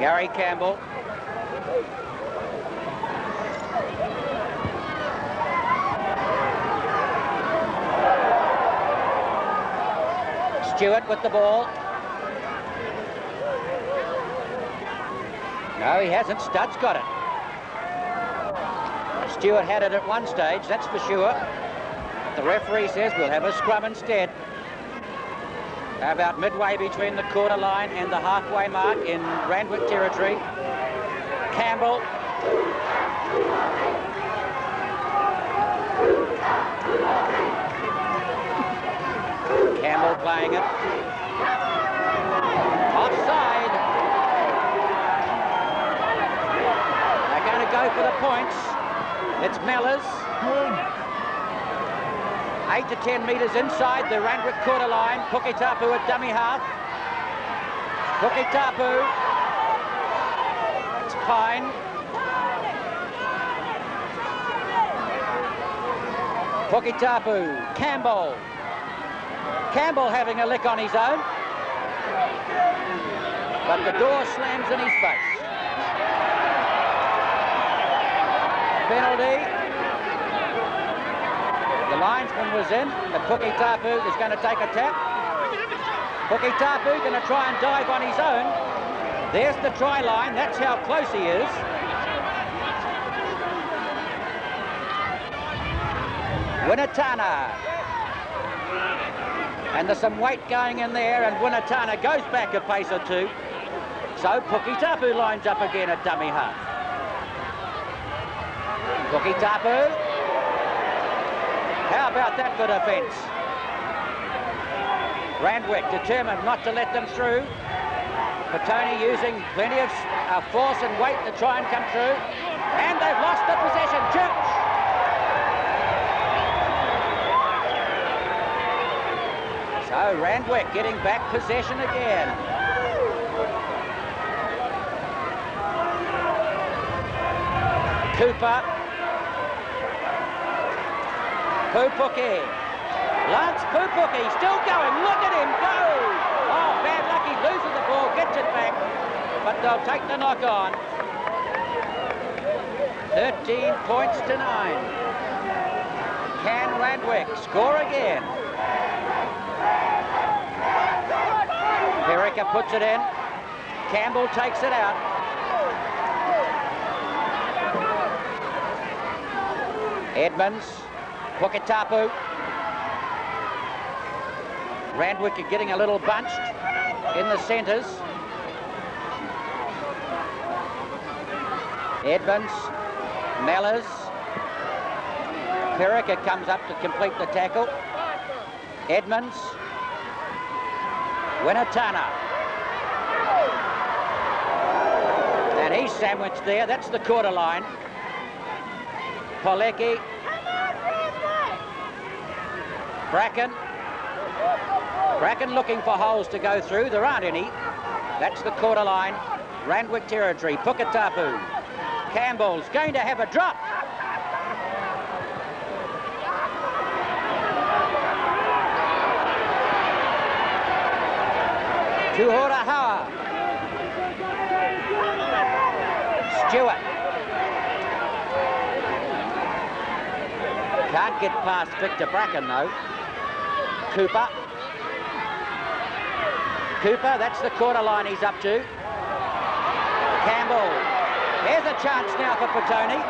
Gary Campbell. Stewart with the ball. No, he hasn't. Stud's got it. Stewart had it at one stage, that's for sure. The referee says we'll have a scrum instead. About midway between the quarter line and the halfway mark in Randwick territory. Campbell. Campbell playing it. Offside. They're going to go for the points. It's Mellors. 8 to 10 metres inside the Randwick quarter line. Puketapu at dummy half. Puketapu. It's Pine. Puketapu. Campbell. Campbell having a lick on his own. But the door slams in his face. Penalty. The linesman was in, but Puketapu is going to take a tap. Puketapu going to try and dive on his own. There's the try line, that's how close he is. Winatana. And there's some weight going in there, and Winatana goes back a pace or two. So Puketapu lines up again at dummy half. Puketapu. How about that for defence? Randwick determined not to let them through. Petone using plenty of force and weight to try and come through. And they've lost the possession. Church! So Randwick getting back possession again. Cooper. Pupuki. Lance Pupuki still going. Look at him go. Oh, bad luck. He loses the ball, gets it back. But they'll take the knock on. 13 points to 9. Can Randwick score again? Perica puts it in. Campbell takes it out. Edmonds. Puketapu. Randwick are getting a little bunched in the centres. Edmonds. Mellors. Perica comes up to complete the tackle. Edmonds. Winatana. And he's sandwiched there. That's the quarter line. Polecki. Bracken. Bracken looking for holes to go through. There aren't any. That's the quarter line. Randwick territory. Puketapu. Campbell's going to have a drop. Tuhora. Stewart. Can't get past Victor Bracken though. Cooper. Cooper, that's the quarter line he's up to. Campbell. There's a chance now for Petone.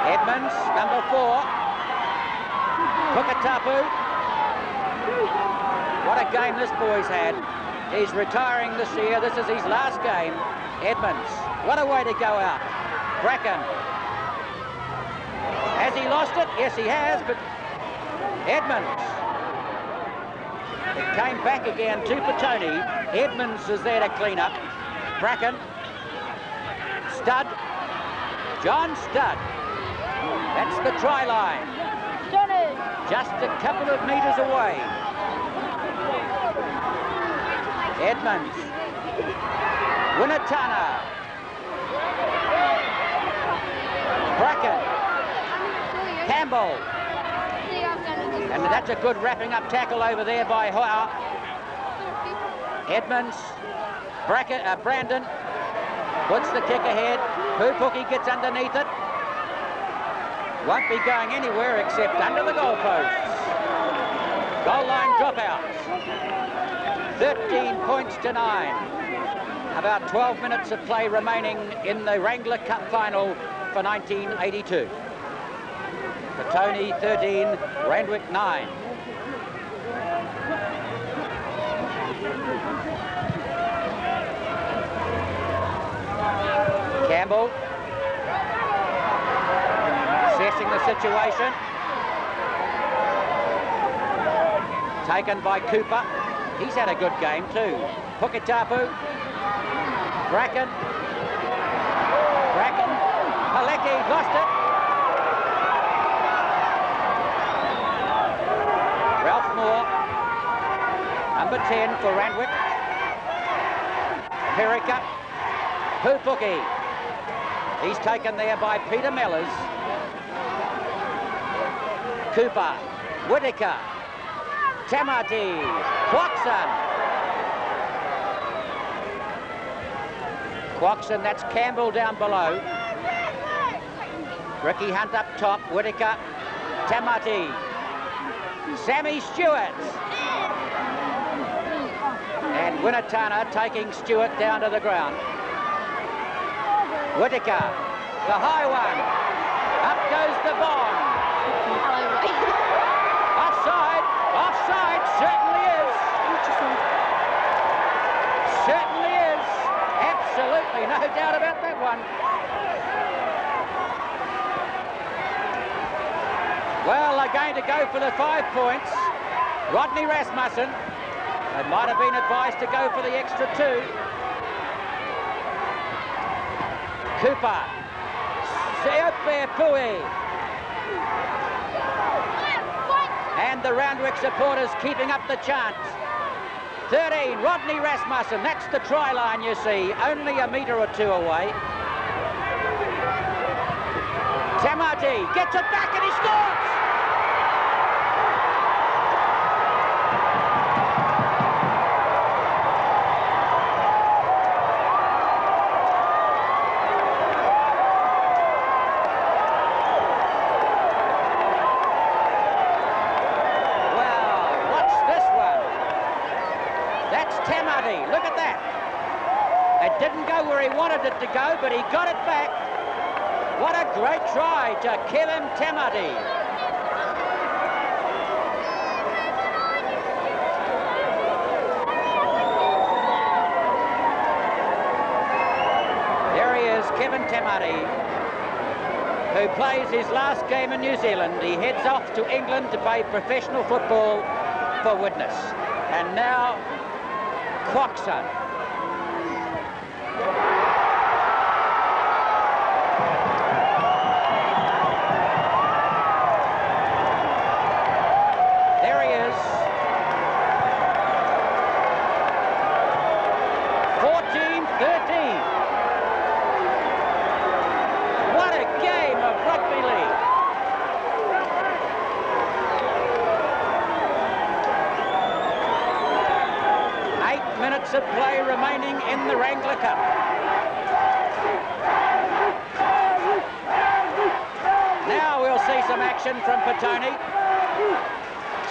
Edmonds, number 4. Puketapu. What a game this boy's had. He's retiring this year. This is his last game. Edmonds. What a way to go out. Bracken. Has he lost it? Yes, he has, but Edmonds. It came back again to Petone. Edmonds is there to clean up. Bracken. Stud. John Stud. That's the try line. Just a couple of metres away. Edmonds. Winatana. Bracken. Campbell. And that's a good wrapping up tackle over there by Howe. Edmonds, Brandon puts the kick ahead. Pupuki gets underneath it. Won't be going anywhere except under the goalposts. Goal line dropouts. 13 points to 9. About 12 minutes of play remaining in the Wrangler Cup final for 1982. Petone 13, Randwick 9. Campbell assessing the situation. Taken by Cooper. He's had a good game too. Puketapu. Bracken. Palecki lost it. Ralph Moore. Number 10 for Randwick. Perica. Pupuki. He's taken there by Peter Mellors. Cooper. Whitaker. Tamati. Quoxon, that's Campbell down below. Ricky Hunt up top. Whitaker. Tamati. Sammy Stewart. And Winnatana taking Stewart down to the ground. Whitaker, the high one. Up goes the bomb. Offside, offside, certainly is. Certainly is. Absolutely, no doubt about that one. Well, they're going to go for the 5 points. Rodney Rasmussen. They might have been advised to go for the extra 2. Cooper. Seope Pui. And the Randwick supporters keeping up the chant. 13, Rodney Rasmussen. That's the try line, you see. Only a metre or 2 away. Tamati gets it back and he scores! Look at that. It didn't go where he wanted it to go, but he got it back. What a great try to Kevin Tamati. There he is, Kevin Tamati, who plays his last game in New Zealand. He heads off to England to play professional football for Widnes. And now Quoxon. There he is. 14-13. What a game of rugby league. Minutes of play remaining in the Wrangler Cup. Now we'll see some action from Petone.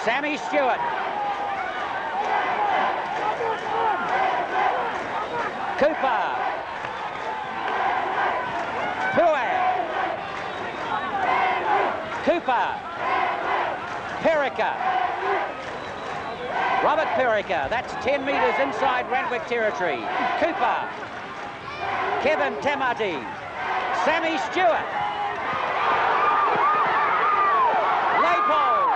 Sammy Stewart. Cooper. Puan. Cooper. Perica. Robert Perica, that's 10 metres inside Randwick territory. Cooper. Kevin Tamati. Sammy Stewart. Leipold.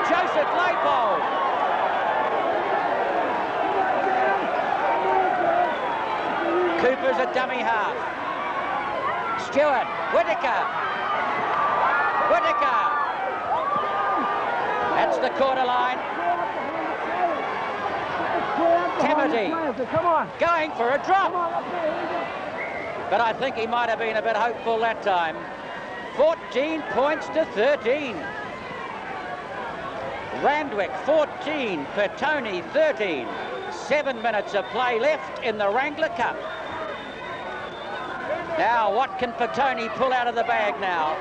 Joseph Leipold. Cooper's a dummy half. Stewart. Whitaker. That's the quarter line. Tamati going for a drop. But I think he might have been a bit hopeful that time. 14 points to 13. Randwick 14, Petone 13. 7 minutes of play left in the Wrangler Cup. Now, what can Petone pull out of the bag now?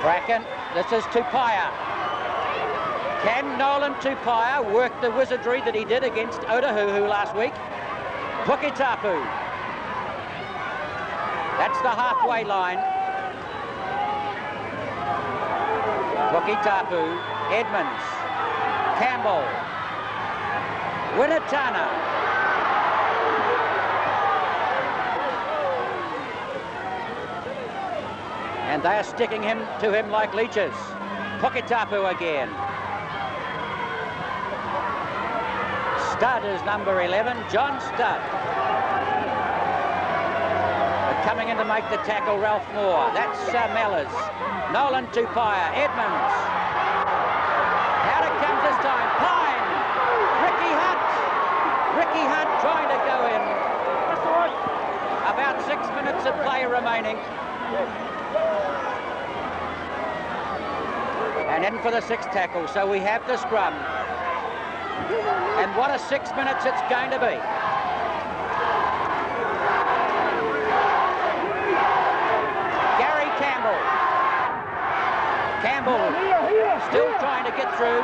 Bracken, this is Tupaia. Can Nolan Tupaia work the wizardry that he did against Otahuhu last week? Puketapu. That's the halfway line. Puketapu, Edmonds, Campbell, Winatana. And they are sticking to him like leeches. Puketapu again. Studd is number 11, John Studd. But coming in to make the tackle, Ralph Moore. That's Mellors. Nolan Tupaia, Edmonds. Out it comes this time, Pine. Ricky Hunt trying to go in. About 6 minutes of play remaining. And in for the sixth tackle, so we have the scrum. And what a 6 minutes it's going to be. Gary Campbell. Campbell still trying to get through.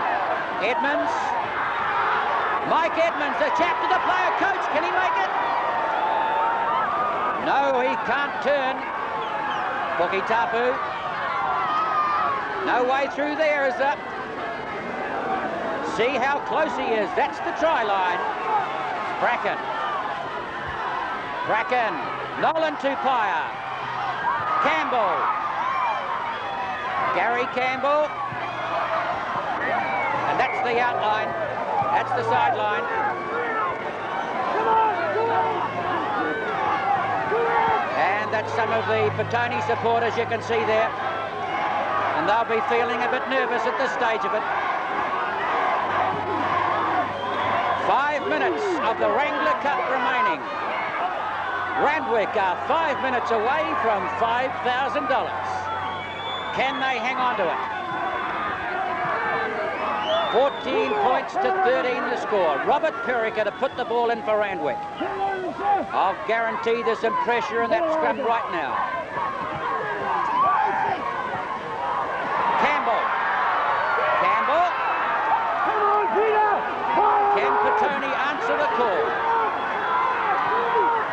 Edmonds. Mike Edmonds, the chap to the player coach. Can he make it? No, he can't turn. Puketapu. No way through there, is there? See how close he is. That's the try line. Bracken. Nolan Tupaia. Campbell. Gary Campbell. And that's the outline. That's the sideline. And that's some of the Petone supporters you can see there. And they'll be feeling a bit nervous at this stage of it. 5 minutes of the Wrangler Cup remaining. Randwick are 5 minutes away from $5,000. Can they hang on to it? 14 points to 13 the score. Robert Perica to put the ball in for Randwick. I'll guarantee there's some pressure in that scrum right now. Campbell. Can Petone answer the call?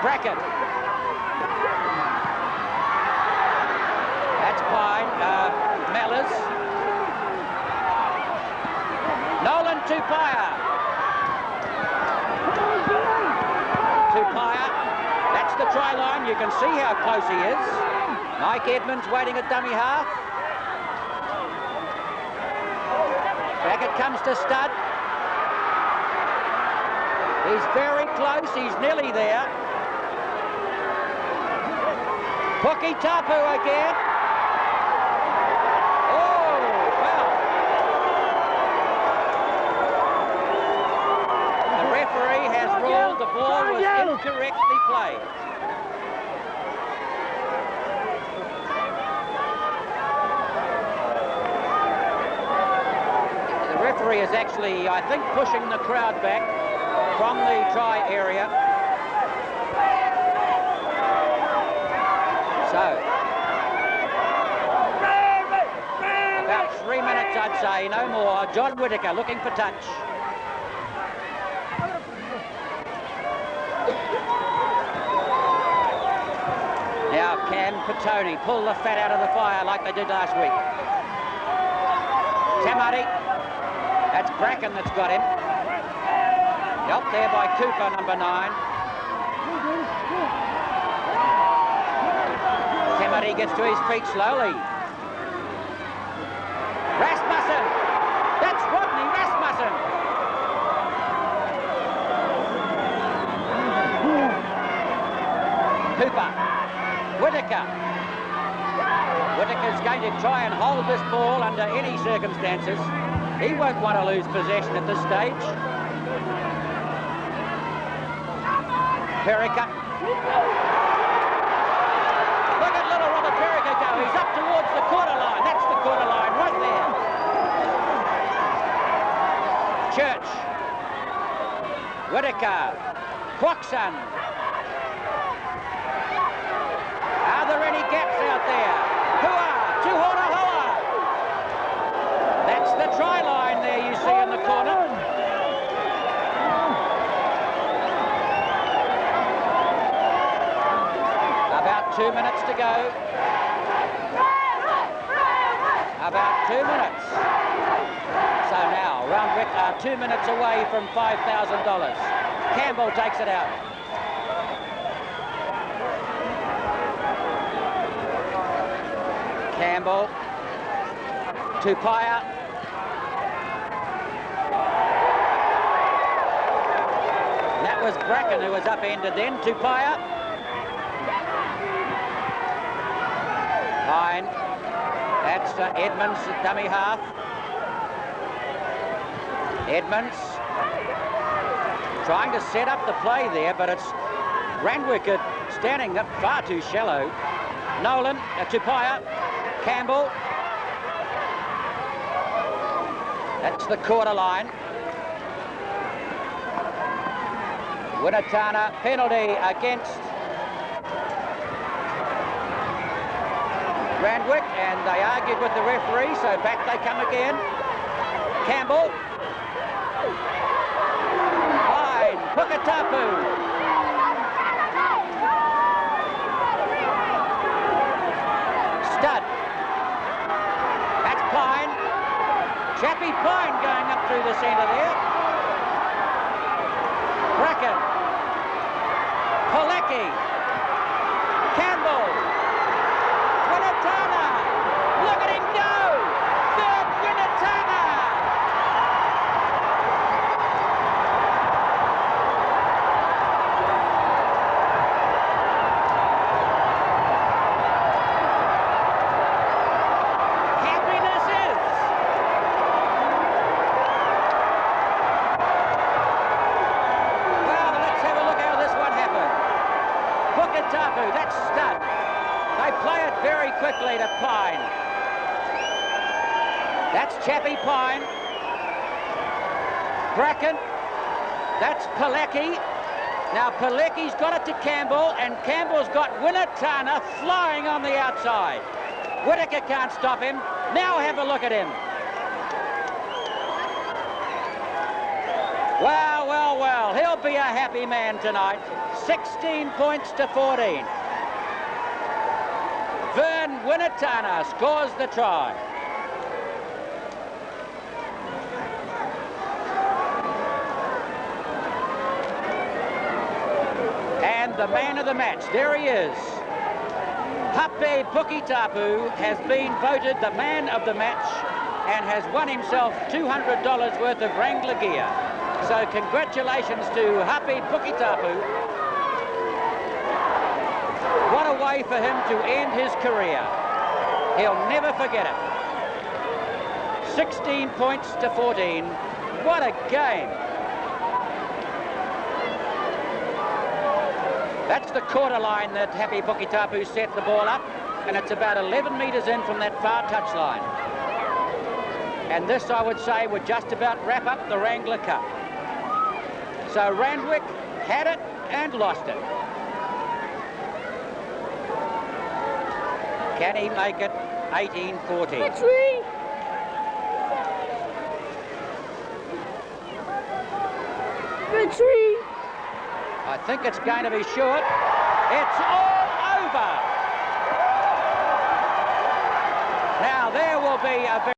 Bracken. That's Pine. Mellors. Nolan Tupaia. That's the try line. You can see how close he is. Mike Edmonds waiting at dummy half. Back it comes to Studd. He's very close. He's nearly there. Puketapu again. Oh, well. The referee has ruled the ball was incorrectly played. The referee is actually, I think, pushing the crowd back from the try area. So, about 3 minutes, I'd say, no more. John Whittaker looking for touch. Now, can Petone pull the fat out of the fire like they did last week? Tamati. That's Bracken that's got him. Helped there by Cooper, number 9. Tamati gets to his feet slowly. Rasmussen! That's Rodney Rasmussen! Cooper. Whittaker's going to try and hold this ball under any circumstances. He won't want to lose possession at this stage. Perica. Look at little Robert Perica go. He's up towards the quarter line. That's the quarter line right Church. Whittaker. Quoxon. Are there any gaps out there? Hua. Tuhora Hoa. That's the try line there you see in the corner. About 2 minutes to go. About 2 minutes. So now, Randwick are 2 minutes away from $5,000. Campbell takes it out. Campbell. Tupaia. That was Bracken who was upended then. Tupaia. Fine. That's Edmonds, dummy half. Edmonds trying to set up the play there, but it's Randwick standing up far too shallow. Nolan, Tupaia, Campbell. That's the quarter line. Winatana penalty against Randwick, and they argued with the referee, so back they come again. Campbell. Fine. Puketapu. Stud. That's Pine. Chappie Pine going up through the centre there. Bracken. Polecki. Campbell. Winatana. Look at him go. Third Winatana. Happiness is. Well, let's have a look how this one happened. Puketapu, that's stud. They play it very quickly to Pine. That's Chappie Pine. Bracken. That's Polecki. Now Polecki's got it to Campbell, and Campbell's got Winatana flying on the outside. Whittaker can't stop him. Now have a look at him. Well, well, well. He'll be a happy man tonight. 16 points to 14. Vern Winatana scores the try. And the man of the match, there he is. Hape Puketapu has been voted the man of the match and has won himself $200 worth of Wrangler gear. So congratulations to Hape Puketapu. What a way for him to end his career. He'll never forget it. 16 points to 14. What a game. That's the quarter line that Hape Puketapu set the ball up, and it's about 11 metres in from that far touchline. And this, I would say, would just about wrap up the Wrangler Cup. So Randwick had it and lost it. Can he make it 18-14? Victory! Victory! I think it's going to be short. It's all over. Now there will be a